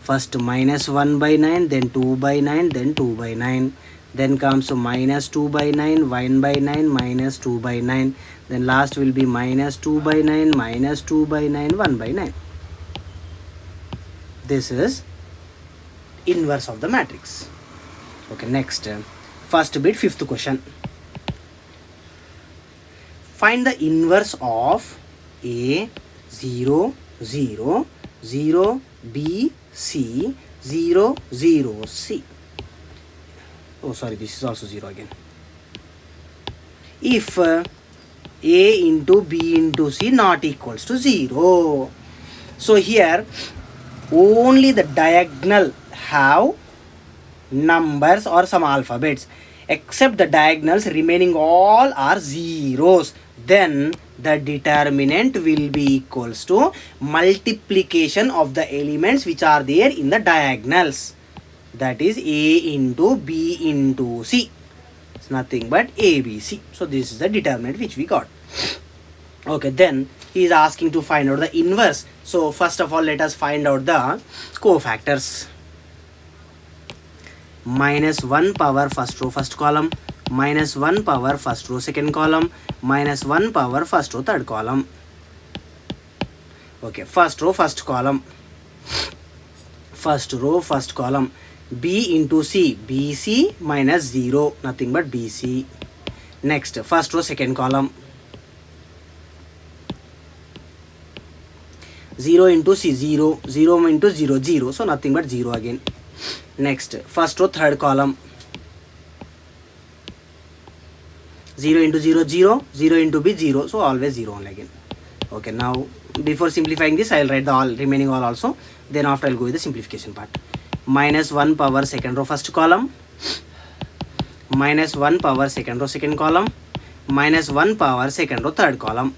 first minus 1 by 9, then 2 by 9, then 2 by 9, then comes minus 2 by 9, 1 by 9, minus 2 by 9, then last will be minus 2 by 9, minus 2 by 9, 1 by 9. This is inverse of the matrix. Okay, next, first bit, fifth question. Find the inverse of A 0 0 0 B C 0 0 C. Oh sorry, this is also 0 again. If A into B into C not equals to 0. So here only the diagonal have numbers or some alphabets, except the diagonals remaining all are zeros, then the determinant will be equals to multiplication of the elements which are there in the diagonals, that is A into B into C. It's nothing but ABC. So this is the determinant which we got. Okay, then he is asking to find out the inverse. So first of all, let us find out the cofactors. Minus 1 power first row first column, minus 1 power first row second column, minus 1 power first row third column. Okay, first row first column, first row first column, B into C, BC minus 0, nothing but BC. Next, first row second column, 0 into C, 0, 0 into 0, 0, so nothing but 0 again. Next, first row third column, 0 into 0, 0, 0 into B, 0, so always 0 only again. Okay, now before simplifying this, I will write the all remaining all also, then after I will go with the simplification part. Minus 1 power second row first column, minus 1 power second row second column, minus 1 power second row third column.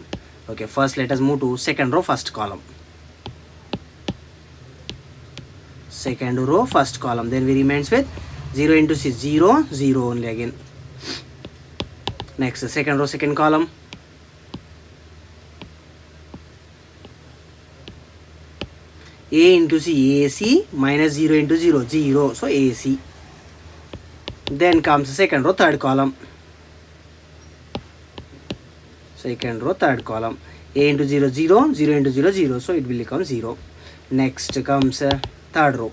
Okay, first let us move to second row first column. Second row first column, then we remains with 0 into C, 0, 0 only again. Next, second row second column, A into C, AC minus 0 into 0, 0, so AC. Then comes second row third column, second row third column, A into 0, 0, 0 into 0, 0, so it will become 0. Next comes third row,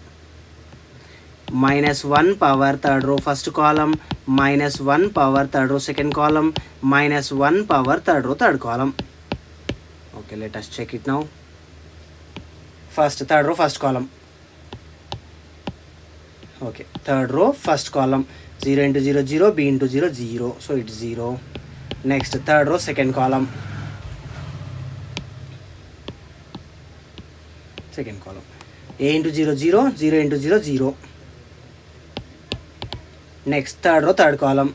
minus 1 power third row first column, minus 1 power third row second column, minus 1 power third row third column. Okay, let us check it now. First third row first column, okay, third row first column, 0 into 0, 0, B into 0, 0, so it's 0. Next, third row second column, second column, A into 0, 0, 0 into 0, 0. Next, third row third column,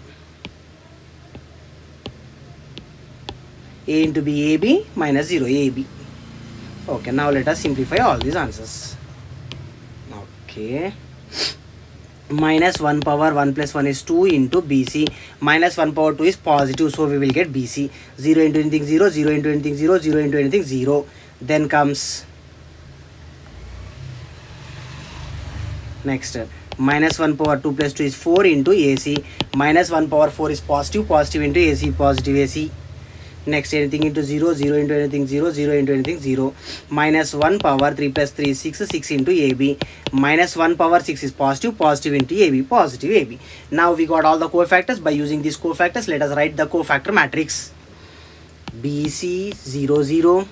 A into B, AB minus 0, AB. Okay, now let us simplify all these answers. Okay, minus 1 power 1 plus 1 is 2 into BC, minus 1 power 2 is positive, so we will get BC. 0 into anything 0, 0 into anything 0, 0 into anything 0. Then comes next, minus 1 power 2 plus 2 is 4 into AC, minus 1 power 4 is positive, positive into AC, positive AC. Next, anything into 0, 0 into anything 0, 0 into anything 0. Minus 1 power 3 plus 3 is 6, 6 into AB. Minus 1 power 6 is positive, positive into AB, positive AB. Now we got all the cofactors. By using these cofactors, let us write the cofactor matrix. BC 0, 0,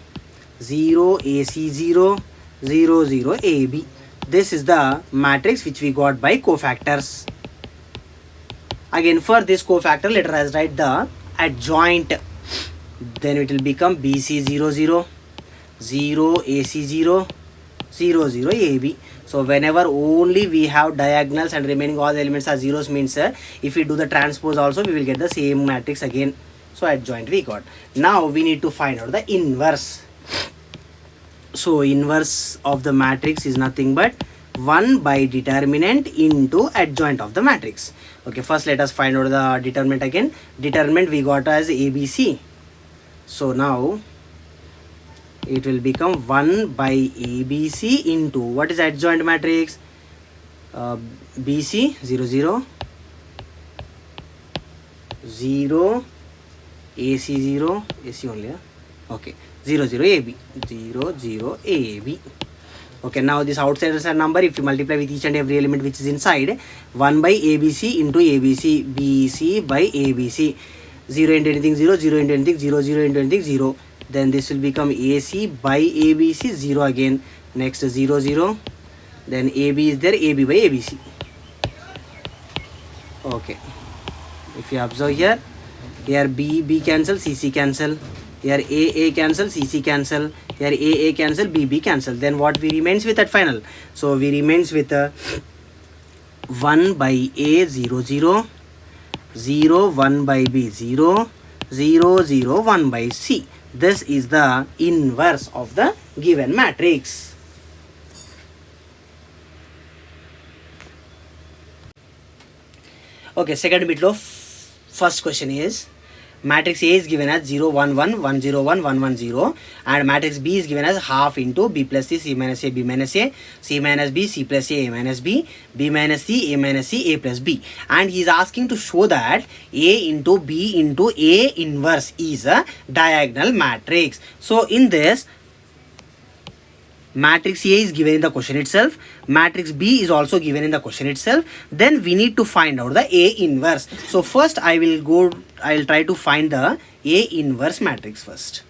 0, AC 0, 0, 0, AB. This is the matrix which we got by cofactors. Again, for this cofactor, let us write the adjoint. Then it will become BC 0, 0, 0, AC 0, 0, 0, AB. So whenever only we have diagonals and remaining all the elements are zeros, means if we do the transpose also, we will get the same matrix again. So adjoint we got. Now we need to find out the inverse. So inverse of the matrix is nothing but 1 by determinant into adjoint of the matrix. Okay, first let us find out the determinant again. Determinant we got as ABC. So now it will become 1 by ABC into what is adjoint matrix? BC 0, 0, 0, AC 0, AC only. Okay, 0, 0, AB, 0, 0, AB. Okay, now this outsiders are number. If you multiply with each and every element which is inside, 1 by ABC into ABC, BC by ABC. 0 into anything 0, 0 into anything 0, 0 into anything 0. Then this will become AC by ABC, 0 again. Next 0, 0. Then AB is there, AB by ABC. Okay. If you observe here, here B cancel, CC cancel. Here A cancel, CC cancel. Here A cancel, B cancel. Then what we remains with at final? So we remains with 1 by A 0 0, 0 1 by B 0, 0 0 1 by C. This is the inverse of the given matrix. Okay, second bit of first question is matrix A is given as 0 1 1 1 0 1 1 1 0 and matrix B is given as half into B plus C, C minus A, B minus A, C minus B, C plus A, A minus B, B minus C, A minus C, A plus B, and he is asking to show that A into B into A inverse is a diagonal matrix. So in this, matrix A is given in the question itself, matrix B is also given in the question itself, then we need to find out the A inverse. So first I will try to find the A inverse matrix first.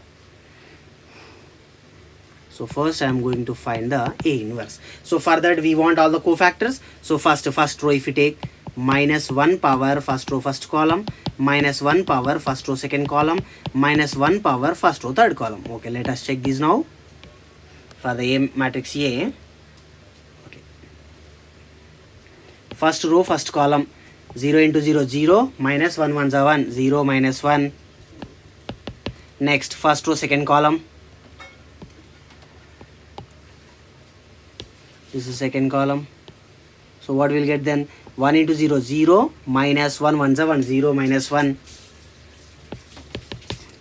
So first I am going to find the A inverse. So for that we want all the cofactors. So first row, if you take minus 1 power first row first column, minus 1 power first row second column, minus 1 power first row third column. Okay, let us check this now. For the A matrix A, okay, first row first column 0 into 0 0, minus 1 1 1, 0 minus 1. Next first row second column, this is second column. So what we'll get then? 1 into 0 0, minus 1 1 1, 0 minus 1.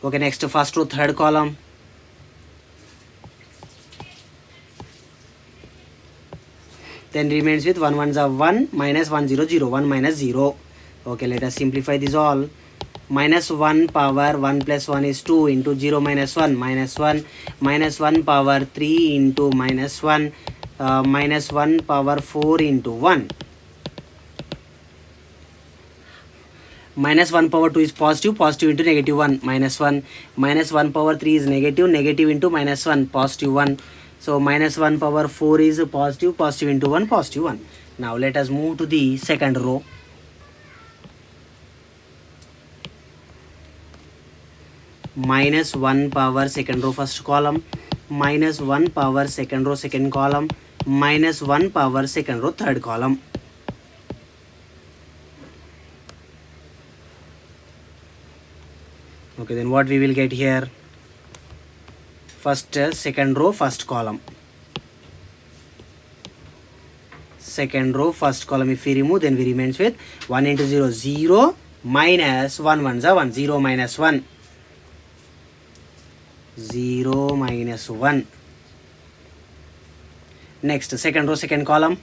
Okay, next first row third column, then remains with 1 1 1, minus 1 0 0, 1 minus 0. Okay, let us simplify this all. Minus 1 power 1 plus 1 is 2 into 0 minus 1, minus 1, minus 1 power 3 into minus 1, minus 1 power 4 into 1. Minus 1 power 2 is positive, positive into negative 1, minus 1, minus 1 power 3 is negative, negative into minus 1, positive 1. So minus 1 power 4 is positive, positive into 1, positive 1. Now let us move to the second row. Minus 1 power second row first column, minus 1 power second row second column, minus 1 power second row third column. Okay, then what we will get here? First second row first column, second row first column, if we remove, then we remains with 1 into 0 0, minus 1 1 1, 0 minus 1, 0 minus 1. Next second row second column,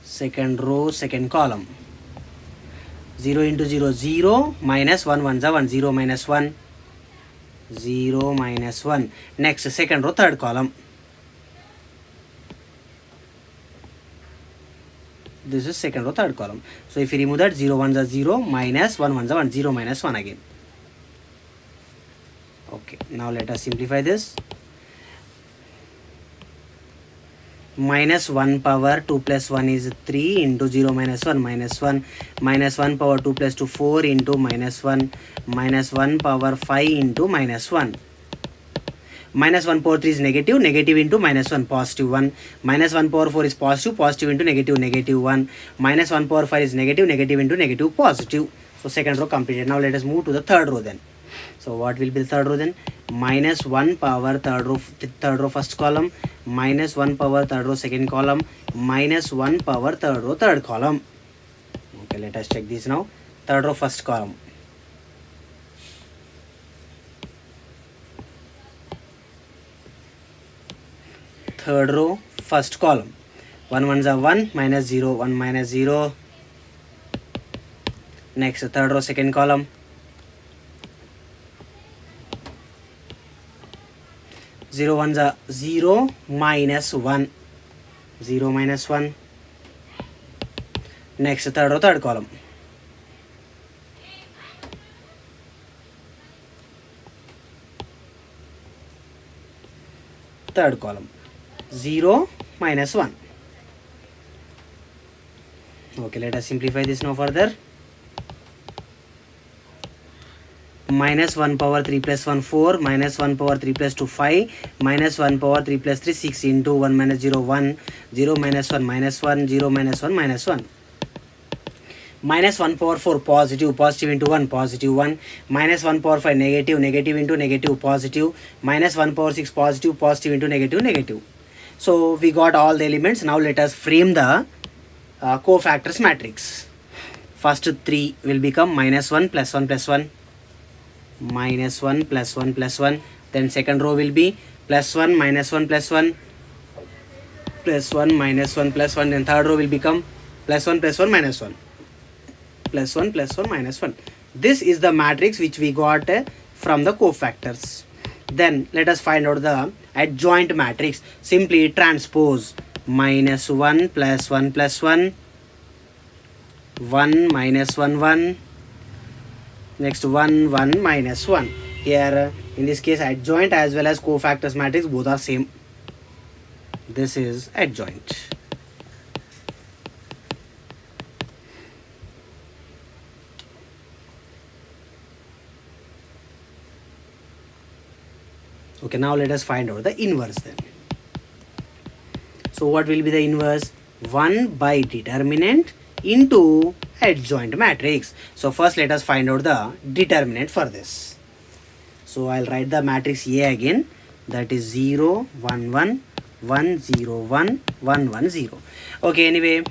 second row second column, 0 into 0 0, minus 1 1 1, 0 minus 1, 0 minus 1. Next second row third column, this is second row third column. So if you remove that, 0 1 0, minus 1 1 1, 0 minus 1 again. Okay, now let us simplify this. Minus 1 power 2 plus 1 is 3 into 0 minus 1, minus 1, minus 1 power 2 plus 2 4 into minus 1, minus 1 power 5 into minus 1. Minus 1 power 3 is negative, negative into minus 1, positive 1. Minus 1 power 4 is positive, positive into negative, negative 1. Minus 1 power 5 is negative, negative into negative, positive. So second row completed. Now let us move to the third row then. So what will be the third row then? Minus 1 power third row first column, minus 1 power third row second column, minus 1 power third row third column. Okay, let us check this now. Third row first column, third row first column, 1 1 is 1, minus 0, 1 minus 0. Next third row second column, 0 1 is 0, minus 1, 0 minus 1. Next third row third column, third column, 0 minus 1. Okay, let us simplify this now further. minus 1 power 3 plus 1 4, minus 1 power 3 plus 2 5, minus 1 power 3 plus 3 6 into 1 minus 0 1, 0 minus 1 minus 1, 0 minus 1 minus 1. Minus 1 power 4 positive, positive into 1 positive 1, minus 1 power 5 negative, negative into negative positive, minus 1 power 6 positive, positive into negative negative. So we got all the elements. Now let us frame the cofactors matrix. First 3 will become minus 1 plus 1 plus 1, minus 1 plus 1 plus 1. Then second row will be plus 1 minus 1 plus 1, plus 1 minus 1 plus 1. Then third row will become plus 1 plus 1 minus 1, plus 1 plus 1 minus 1. This is the matrix which we got from the cofactors. Then let us find out the adjoint matrix. Simply transpose minus 1 plus 1 plus 1, 1 minus 1 1, next 1 1 minus 1. Here in this case adjoint as well as cofactors matrix both are same. This is adjoint. Okay, now let us find out the inverse then. So what will be the inverse? 1 by determinant into adjoint matrix. So first let us find out the determinant for this. So I'll write the matrix A again, that is 0 1 1 1 0 1 1 1 0. Okay, anyway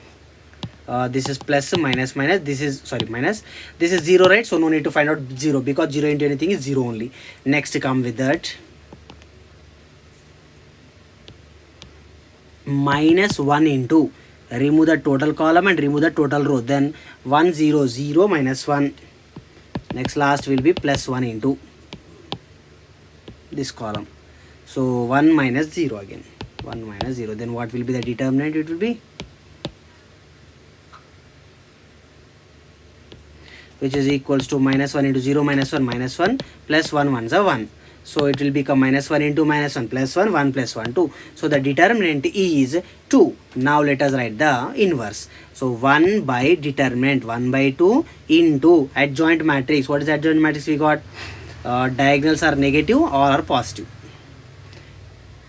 this is plus minus minus, this is sorry minus, this is 0, right? So no need to find out 0 because 0 into anything is 0 only. Next come with that minus 1 into, remove the total column and remove the total row, then 1 0 0 minus 1. Next last will be plus 1 into this column. So 1 minus 0 again, 1 minus 0. Then what will be the determinant? It will be, which is equals to minus 1 into 0 minus 1 minus 1 plus 1 1 is a 1. So it will become minus 1 into minus 1 plus 1, 1 plus 1 2. So the determinant is 2. Now let us write the inverse. So 1 by determinant, 1 by 2 into adjoint matrix. What is adjoint matrix we got? Diagonals are negative or are positive.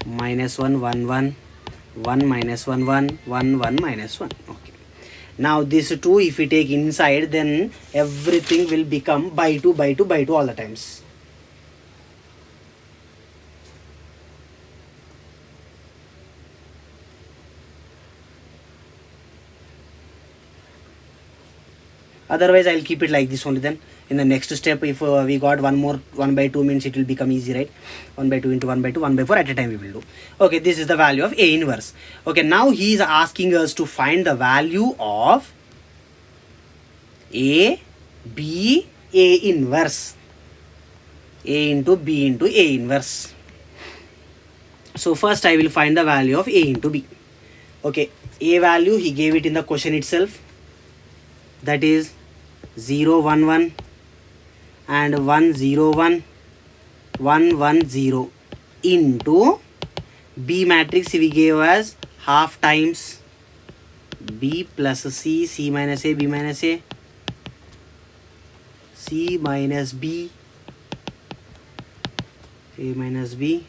Minus 1 1 1, 1 minus 1 1, 1 1 minus 1. Okay. Now this 2 if we take inside, then everything will become by 2 by 2 by 2 all the times. Otherwise I'll keep it like this only. Then in the next step, if we got one more 1 by 2 means it will become easy, right? 1 by 2 into 1 by 2, 1 by 4 at a time we will do. Okay, this is the value of A inverse. Okay, now he is asking us to find the value of A, B, A inverse. A into B into A inverse. So first I will find the value of A into B. Okay, A value he gave it in the question itself. That is 0 1 1 and 1 0 1 1 1 0 into B matrix we gave as half times B plus C, C minus A, B minus A, C minus B, A minus B,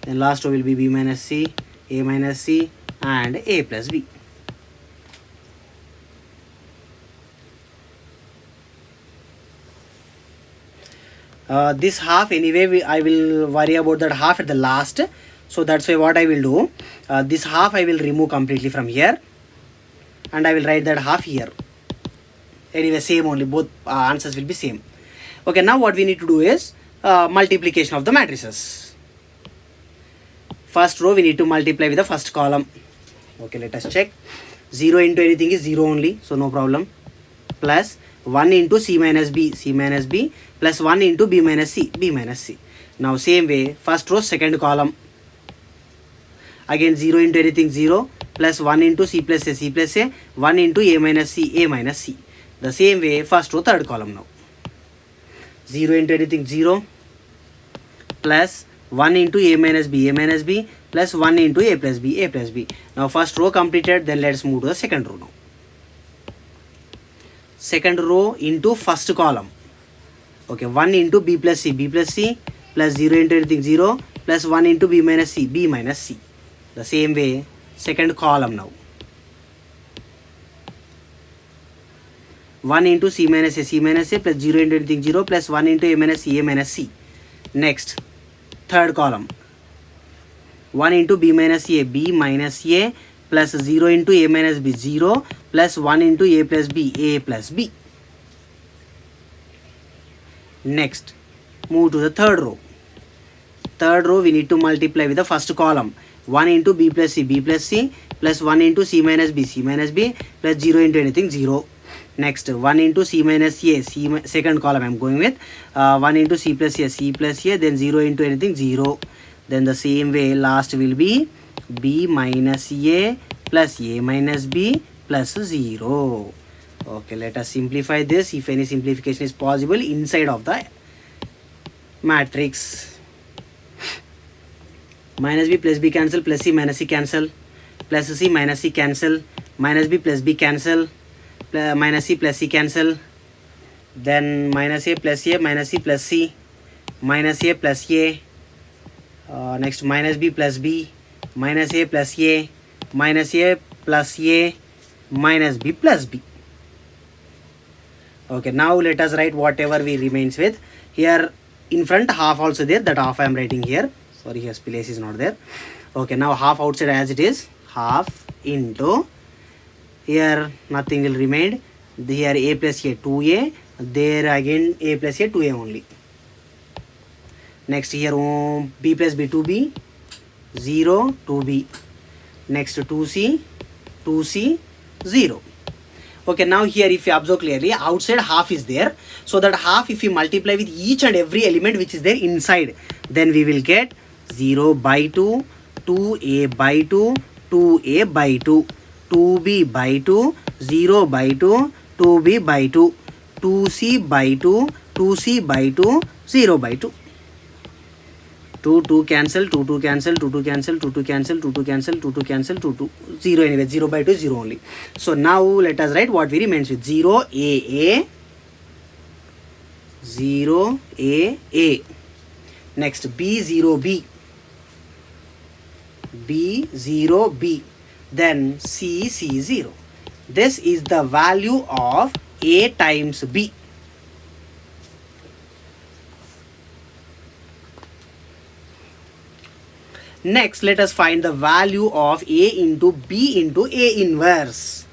then last row will be B minus C, A minus C and A plus B. This half anyway I will worry about that half at the last. So that's why what I will do, this half I will remove completely from here and I will write that half here. Anyway same only, both answers will be same. Okay, now what we need to do is multiplication of the matrices. First row we need to multiply with the first column. Okay, let us check. 0 into anything is 0 only, so no problem. Plus 1 into C minus B, C minus B, plus 1 into B minus C, B minus C. Now same way, first row second column. Again 0 into anything 0, plus 1 into C plus A, C plus A, 1 into A minus C, A minus C. The same way first row third column now. 0 into anything 0, plus 1 into A minus B, A minus B, plus 1 into A plus B, A plus B. Now first row completed, then let's move to the second row now. Second row into first column. Okay, 1 into b plus c plus 0 into anything 0 plus 1 into b minus c. The same way, second column now. 1 into c minus a plus 0 into anything 0 plus 1 into a minus c. Next, third column. 1 into b minus a plus 0 into a minus b 0 plus 1 into a plus b. Next, move to the third row. Third row we need to multiply with the first column. 1 into b plus c plus 1 into c minus b plus 0 into anything 0. Next, 1 into c minus a, second column I am going with. 1 into c plus a, then 0 into anything 0. Then the same way last will be b minus a plus a minus b plus 0. Okay, let us simplify this if any simplification is possible inside of the matrix. Minus b plus b cancel, plus c minus c cancel, plus c minus c cancel, minus b plus b cancel, minus c plus c cancel, then minus a plus a minus c plus c, minus a plus a, next minus b plus b, minus a plus a, minus a plus a, minus b plus b. Okay, now let us write whatever we remains with. Here in front half also there, that half I am writing here. Sorry, here place is not there. Okay, now half outside as it is, half into, here nothing will remain. Here a plus a 2a, there again a plus a 2a only. Next here b plus b 2b, 0 2b. Next 2c 0. Okay, now here if you observe clearly, outside half is there. So that half if you multiply with each and every element which is there inside, then we will get 0 by 2, 2a by 2, 2a by 2, 2b by 2, 0 by 2, 2b by 2, 2c by 2, 2c by 2, 0 by 2. 2 cancel, 2 cancel, 2 cancel, 2 cancel, 2 cancel, 2 cancel, 2 0 anyway, 0 by 2 0 only. So now let us write what we remains with 0 a 0 a. Next b 0 b, b 0 b, then c 0. This is the value of a times b. Next, let us find the value of a into b into a inverse.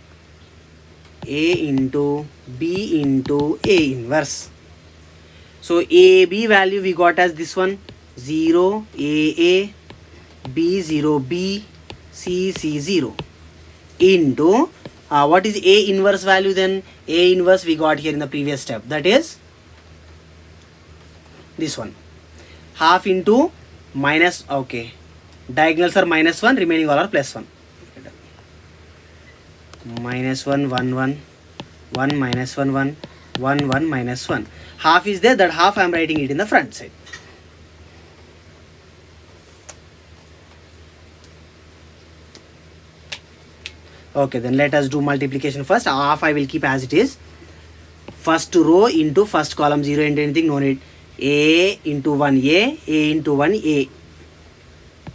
A into b into a inverse. So AB value we got as this one, 0 AA, B0 B, C 0 into what is A inverse value then? A inverse we got here in the previous step, that is this one, half into minus, okay, diagonals are minus 1, remaining all are plus 1. Minus 1 1 1 1 minus 1 1 1 1 minus 1. Half is there, that half I am writing it in the front side. Okay, then let us do multiplication first. Half I will keep as it is. First row into first column, 0 into anything, no need. A into 1a, a into 1a,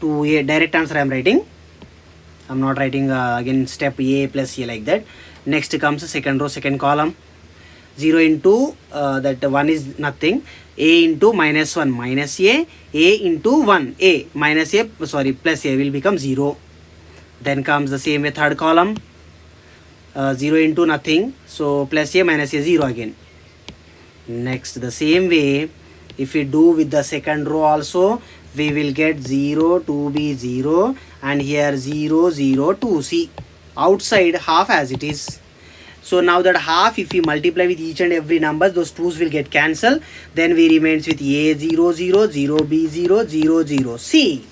2a, direct answer I am writing. I am not writing again step a plus a like that. Next comes the second row, second column. 0 into that 1 is nothing, a into minus 1 minus a into 1 a minus a, sorry, plus a will become 0. Then comes the same way third column, 0 into nothing, so plus a minus a 0 again. Next the same way if we do with the second row also, we will get 0 2b 0 and here 0 0 2c, outside half as it is. So now that half if we multiply with each and every number, those 2's will get cancelled. Then we remains with a 0 0 0 b 0 0 0 c.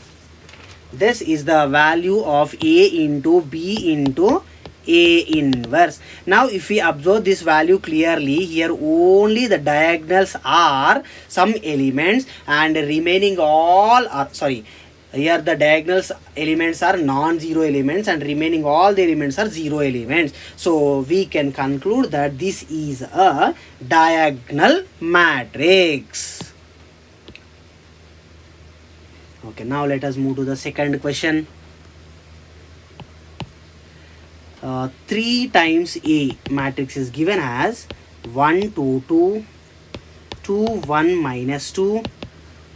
This is the value of a into b into a inverse. Now if we observe this value clearly, here only the diagonals are some elements and remaining all are, sorry, Here the diagonals elements are non-zero elements and remaining all the elements are zero elements. So we can conclude that this is a diagonal matrix. Okay, now let us move to the second question. 3 times A matrix is given as 1 2 2 2 1 minus 2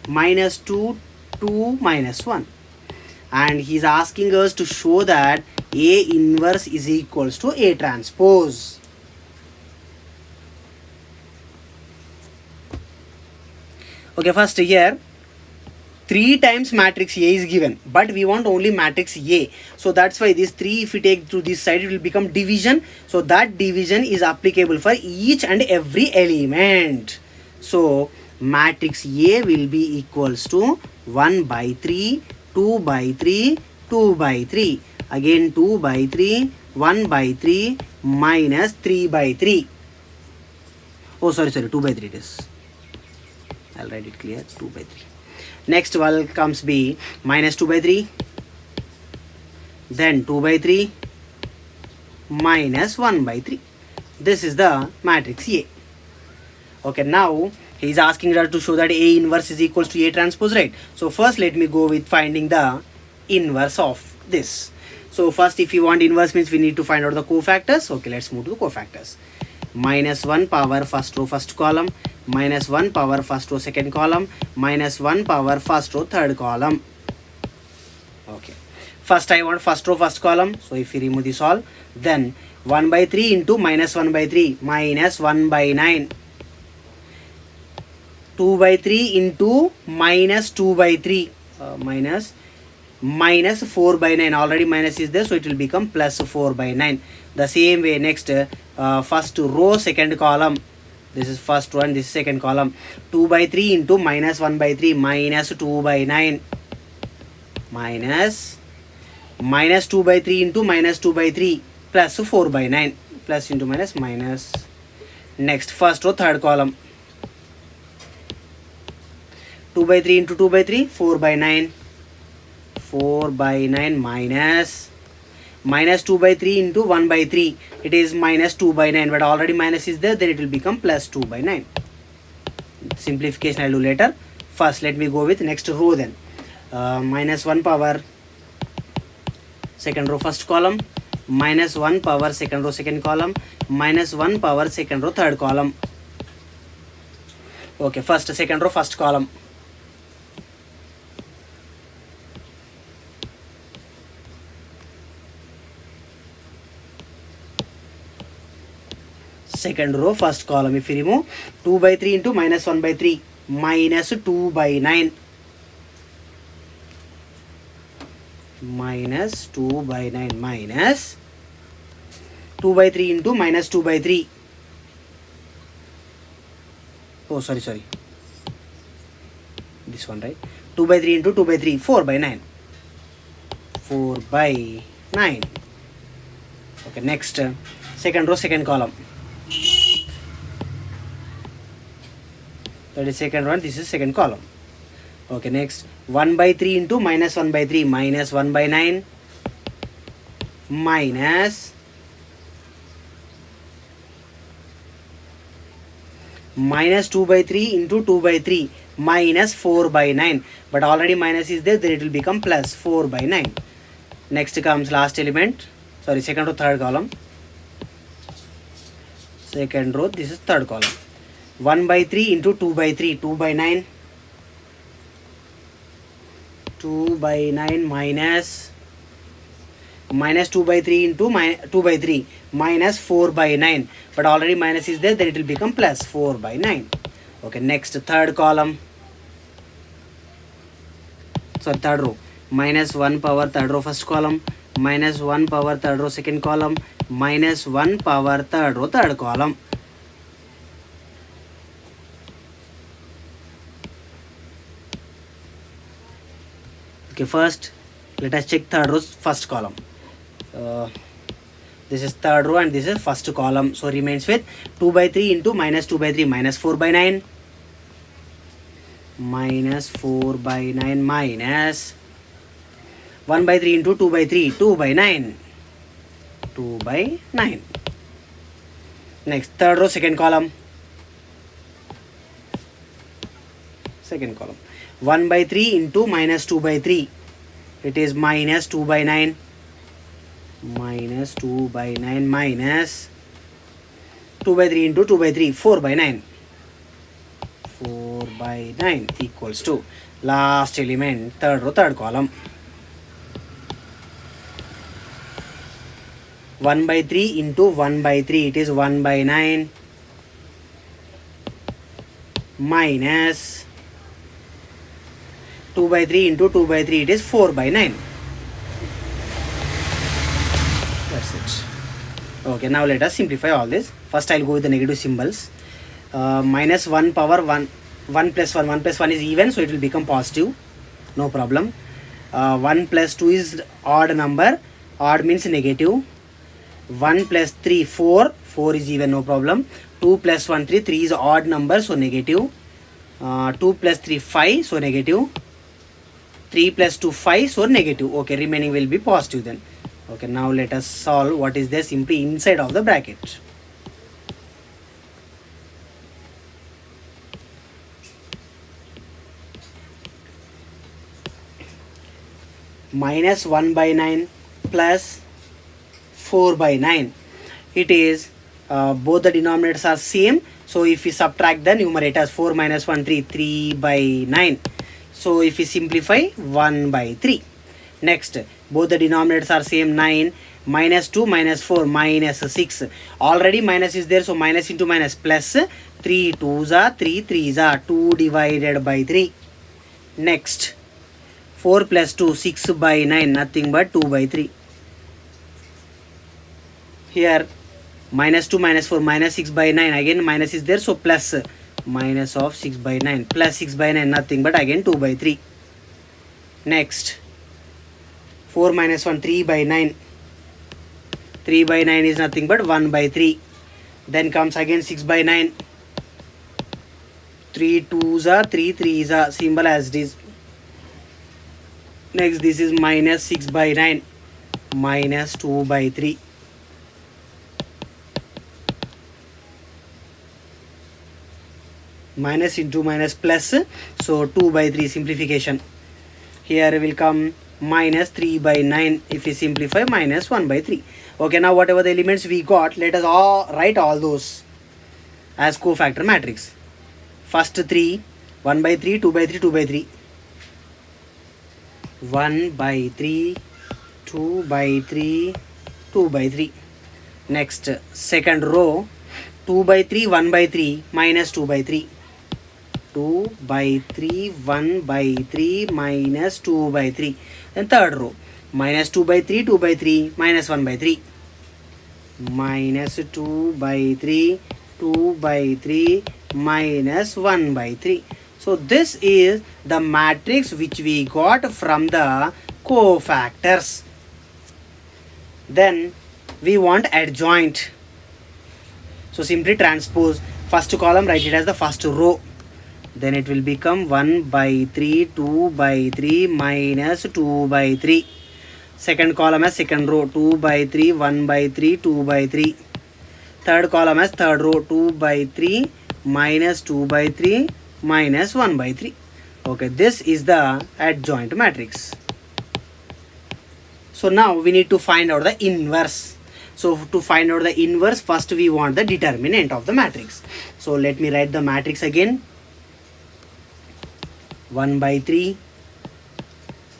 minus 2 2 minus 1, and he is asking us to show that A inverse is equals to A transpose. Okay, first here 3 times matrix A is given, but we want only matrix A. So that's why this 3, if we take to this side, it will become division. So that division is applicable for each and every element. So matrix A will be equals to 1 by 3, 2 by 3, 2 by 3. Again 2 by 3, 1 by 3 minus 3 by 3. Oh, sorry, 2 by 3 it is. I'll write it clear, 2 by 3. Next one comes B, minus 2 by 3, then 2 by 3, minus 1 by 3. This is the matrix A. Okay, now he is asking us to show that A inverse is equals to A transpose, right? So first let me go with finding the inverse of this. So first, if you want inverse means we need to find out the cofactors. Okay, let's move to the cofactors. Minus 1 power first row first column, minus 1 power first row second column, minus 1 power first row third column. Okay, first I want first row first column. So if we remove this all, then 1 by 3 into minus 1 by 3 minus 1 by 9. 2 by 3 into minus 2 by 3 minus 4 by 9. Already minus is there, so it will become plus 4 by 9. The same way next first row second column, this is first row and this is second column. 2 by 3 into minus 1 by 3 minus 2 by 9 minus 2 by 3 into minus 2 by 3 plus 4 by 9, plus into minus minus. Next first row third column, 2 by 3 into 2 by 3, 4 by 9, 4 by 9 minus 2 by 3 into 1 by 3, it is minus 2 by 9, but already minus is there, then it will become plus 2 by 9. Simplification I will do later. First let me go with next row then. Minus 1 power second row first column, minus 1 power second row second column, minus 1 power second row third column. Okay, first second row first column. Second row first column, if you remove 2 by 3 into minus 1 by 3 minus 2 by 9 minus 2 by 9 minus 2 by 3 into minus 2 by 3. Oh, sorry, this one, right? 2 by 3 into 2 by 3, 4 by 9, 4 by 9. Okay, next second row second column, that is second row and this is second column. Okay, next 1 by 3 into minus 1 by 3 minus 1 by 9 minus 2 by 3 into 2 by 3 minus 4 by 9, but already minus is there, then it will become plus 4 by 9. Next comes last element, sorry, second row third column, second row, this is third column. 1 by 3 into 2 by 3, 2 by 9, 2 by 9 minus 2 by 3 into 2 by 3 minus 4 by 9, but already minus is there, then it will become plus 4 by 9. Okay, next third column, so third row, minus 1 power third row first column, minus 1 power third row second column, minus 1 power third row third column. Okay, first let us check third row first column. This is third row and this is first column, so remains with 2 by 3 into minus 2 by 3 minus 4 by 9 minus 4 by 9 minus 1 by 3 into 2 by 3, 2 by 9. 2 by 9. Next, third row, second column. Second column. 1 by 3 into minus 2 by 3. It is minus 2 by 9. Minus 2 by 9 minus 2 by 3 into 2 by 3. 4 by 9. 4 by 9 equals to last element, third row, third column. 1 by 3 into 1 by 3, it is 1 by 9 minus 2 by 3 into 2 by 3, it is 4 by 9. That's it. Okay, now let us simplify all this. First I'll go with the negative symbols. Minus 1 power 1 plus 1. 1 plus 1 is even, so it will become positive. No problem. 1 plus 2 is odd number. Odd means negative. 1 plus 3, 4. 4 is even, no problem. 2 plus 1, 3. 3 is odd number, so negative. 2 plus 3, 5, so negative. 3 plus 2, 5, so negative. Okay, remaining will be positive then. Okay, now let us solve what is there simply inside of the bracket. Minus 1 by 9 plus 4 by 9. It is both the denominators are same. So if we subtract the numerators, 4 minus 1, 3, 3 by 9. So if we simplify, 1 by 3. Next, both the denominators are same, 9. Minus 2 minus 4 minus 6. Already minus is there, so minus into minus plus. 3 2s are 3 3s are 2 divided by 3. Next, 4 plus 2, 6 by 9, nothing but 2 by 3. Here, minus 2 minus 4 minus 6 by 9, again minus is there, so plus minus of 6 by 9, plus 6 by 9, nothing but again 2 by 3. Next, 4 minus 1, 3 by 9. 3 by 9 is nothing but 1 by 3. Then comes again 6 by 9. 3 2s are 3 3s are, symbol as it is. Next, this is minus 6 by 9 minus 2 by 3. Minus into minus plus, so 2 by 3 simplification. Here will come minus 3 by 9. If we simplify, minus 1 by 3. Okay, now whatever the elements we got, let us write all those as cofactor matrix. First 3, 1 by 3, 2 by 3, 2 by 3. 1 by 3, 2 by 3, 2 by 3. Next, second row, 2 by 3, 1 by 3, minus 2 by 3. 2 by 3, 1 by 3, minus 2 by 3. Then third row, minus 2 by 3, 2 by 3, minus 1 by 3. Minus 2 by 3, 2 by 3, minus 1 by 3. So this is the matrix which we got from the cofactors. Then we want adjoint. So simply transpose first column, write it as the first row. Then it will become 1 by 3, 2 by 3, minus 2 by 3. Second column as second row, 2 by 3, 1 by 3, 2 by 3. Third column as third row, 2 by 3, minus 2 by 3, minus 1 by 3. Okay, this is the adjoint matrix. So now we need to find out the inverse. So to find out the inverse, first we want the determinant of the matrix. So let me write the matrix again. 1 by 3,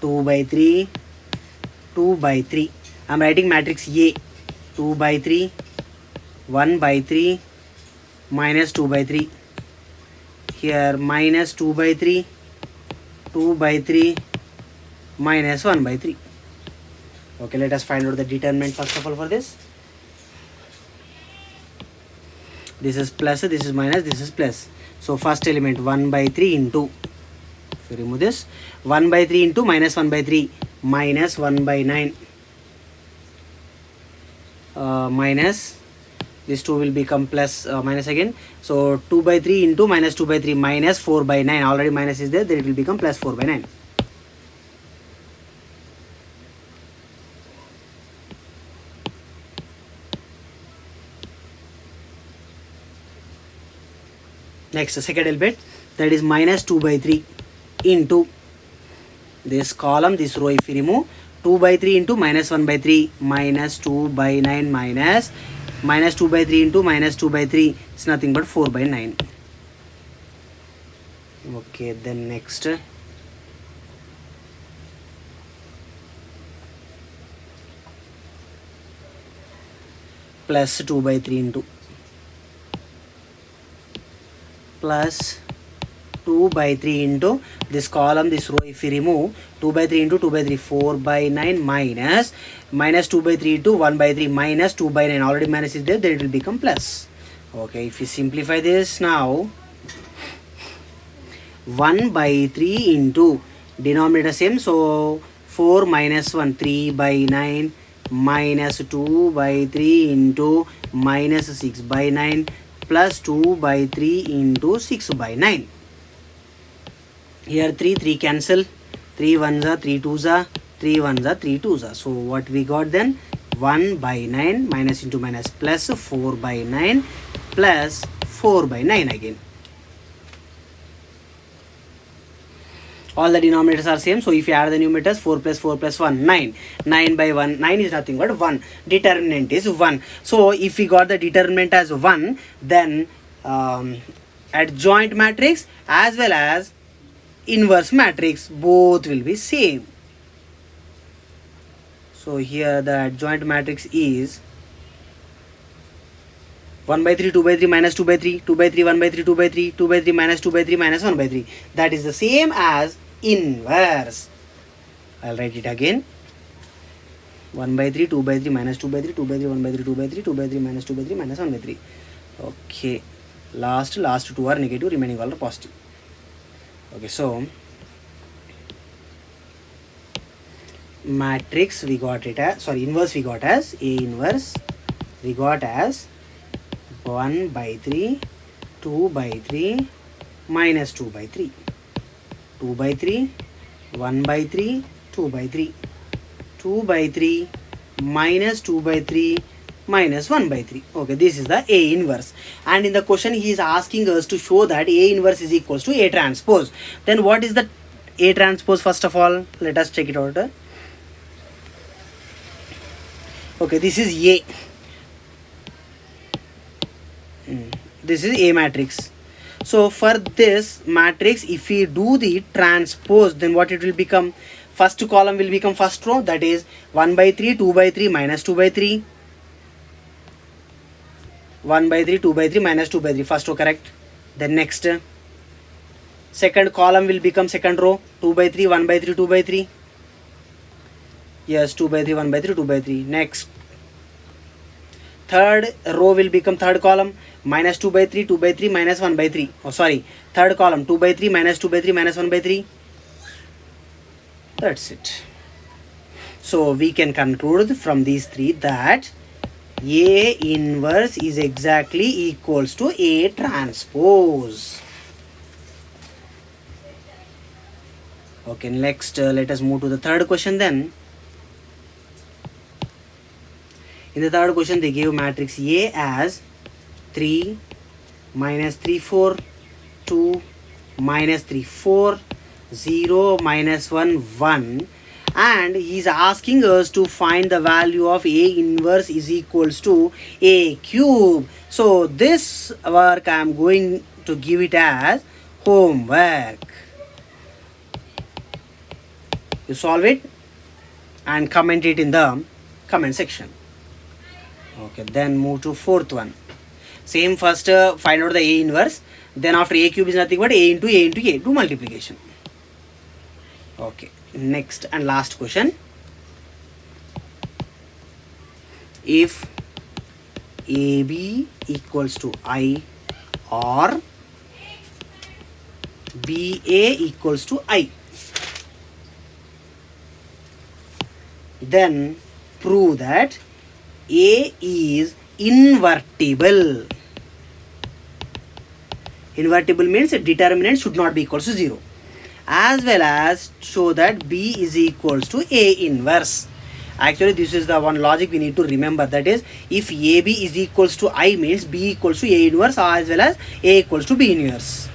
2 by 3, 2 by 3. I am writing matrix A. 2 by 3, 1 by 3, minus 2 by 3. Here minus 2 by 3, 2 by 3, minus 1 by 3. Okay, let us find out the determinant first of all for this. This is plus, this is minus, this is plus. So first element 1 by 3 into, if you remove this, 1 by 3 into minus 1 by 3, minus 1 by 9, minus, this 2 will become plus, minus again. So 2 by 3 into minus 2 by 3, minus 4 by 9, already minus is there, then it will become plus 4 by 9. Next, second element, that is minus 2 by 3 into this column, this row. If we remove 2 by 3 into minus 1 by 3, minus 2 by 9 minus 2 by 3 into minus 2 by 3, it's nothing but 4 by 9. Okay, then next, plus 2 by 3 into plus 2 by 3 into this column, this row. If we remove 2 by 3 into 2 by 3, 4 by 9 minus 2 by 3 into 1 by 3 minus 2 by 9. Already minus is there, then it will become plus. Okay, if you simplify this now, 1 by 3 into denominator same, so 4 minus 1, 3 by 9 minus 2 by 3 into minus 6 by 9 plus 2 by 3 into 6 by 9. Here 3 cancel, 3 1s are 3 2s are, 3 1s are 3 2s are. So what we got then, 1 by 9 minus into minus plus 4 by 9 plus 4 by 9 again. All the denominators are same, so if you add the numerators, 4 plus 1, 9. 9 by 1, 9 is nothing but 1. Determinant is 1. So if we got the determinant as 1, then adjoint matrix as well as inverse matrix, both will be same. So here the adjoint matrix is 1 by 3, 2 by 3, minus 2 by 3, 2 by 3, 1 by 3, 2 by 3, 2 by 3, minus 2 by 3, minus 1 by 3. That is the same as inverse. I'll write it again. 1 by 3, 2 by 3, minus 2 by 3, 2 by 3, 1 by 3, 2 by 3, 2 by 3, minus 2 by 3, minus 1 by 3. Okay. Last two are negative, remaining all are positive. Okay, so matrix we got it as, inverse we got as A inverse, we got as 1 by 3, 2 by 3, minus 2 by 3, 2 by 3, 1 by 3, 2 by 3, 2 by 3, minus 2 by 3, minus 1 by 3. Okay, this is the A inverse. And in the question he is asking us to show that A inverse is equals to A transpose. Then what is the A transpose first of all? Let us check it out. Okay, this is A. This is A matrix. So for this matrix, if we do the transpose, then what it will become? First column will become first row, that is 1 by 3, 2 by 3, minus 2 by 3. 1 by 3, 2 by 3, minus 2 by 3. First row, correct. Then next, second column will become second row, 2 by 3, 1 by 3, 2 by 3. Yes, 2 by 3, 1 by 3, 2 by 3. Next, third row will become third column, minus 2 by 3, 2 by 3, minus 1 by 3. Oh, sorry. Third column, 2 by 3, minus 2 by 3, minus 1 by 3. That's it. So we can conclude from these three that A inverse is exactly equals to A transpose. Okay, next let us move to the third question then. In the third question they gave matrix A as 3, minus 3, 4, 2, minus 3, 4, 0, minus 1, 1. And he is asking us to find the value of A inverse is equals to A cube. So this work I am going to give it as homework. You solve it and comment it in the comment section. Okay, then move to fourth one. Same, first find out the A inverse, then after A cube is nothing but A into A into A, do multiplication. Okay, next and last question. If AB equals to I or BA equals to I, then prove that A is invertible. Invertible means a determinant should not be equal to 0. As well as show that B is equals to A inverse. Actually, this is the one logic we need to remember, that is, if AB is equals to I means B equals to A inverse as well as A equals to B inverse.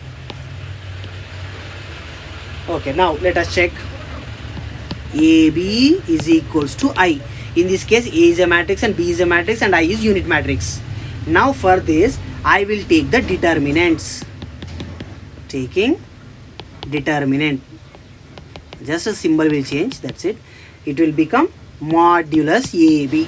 Okay, now let us check. AB is equals to I. In this case, A is a matrix and B is a matrix and I is unit matrix. Now for this, I will take the determinants. Taking determinant, just a symbol will change, that's it. It will become modulus AB.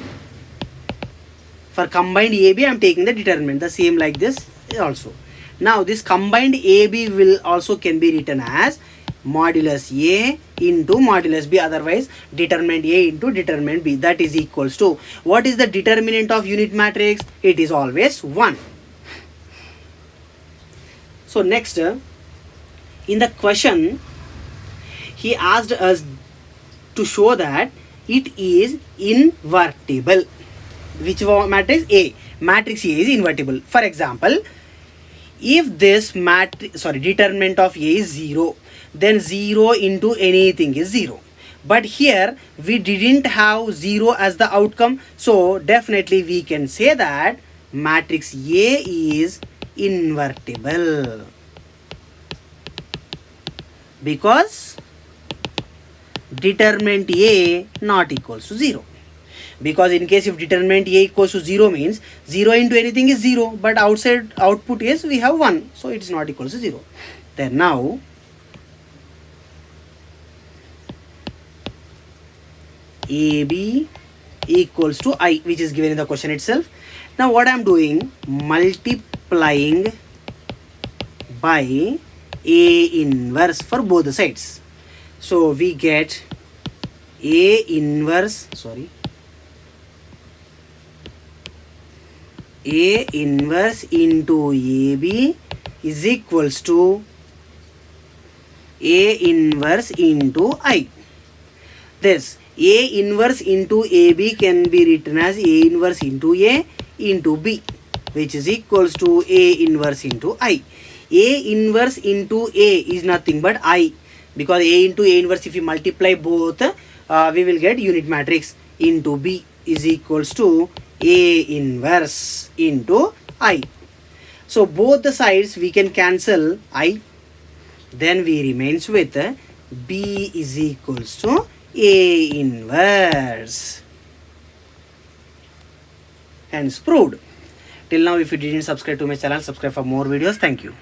For combined AB, I am taking the determinant, the same like this also. Now this combined AB will also can be written as modulus A into modulus B, otherwise determinant A into determinant B. That is equals to, what is the determinant of unit matrix? It is always 1. So next, in the question, he asked us to show that it is invertible. Which matrix? A. Matrix A is invertible. For example, if this determinant of A is 0, then 0 into anything is 0. But here we didn't have 0 as the outcome, so definitely we can say that matrix A is invertible, because determinant A not equals to 0. Because in case if determinant A equals to 0 means 0 into anything is 0, but outside output is we have 1, so it is not equals to 0. Then now AB equals to I, which is given in the question itself. Now what I am doing, multiplying by A inverse for both the sides. So we get A inverse into AB is equals to A inverse into I. This A inverse into AB can be written as A inverse into A into B, which is equals to A inverse into I. A inverse into A is nothing but I, because A into A inverse, if we multiply both, we will get unit matrix, into B is equals to A inverse into I. So both the sides we can cancel I, then we remains with B is equals to A inverse. Hence proved. Till now, if you didn't subscribe to my channel, subscribe for more videos. Thank you.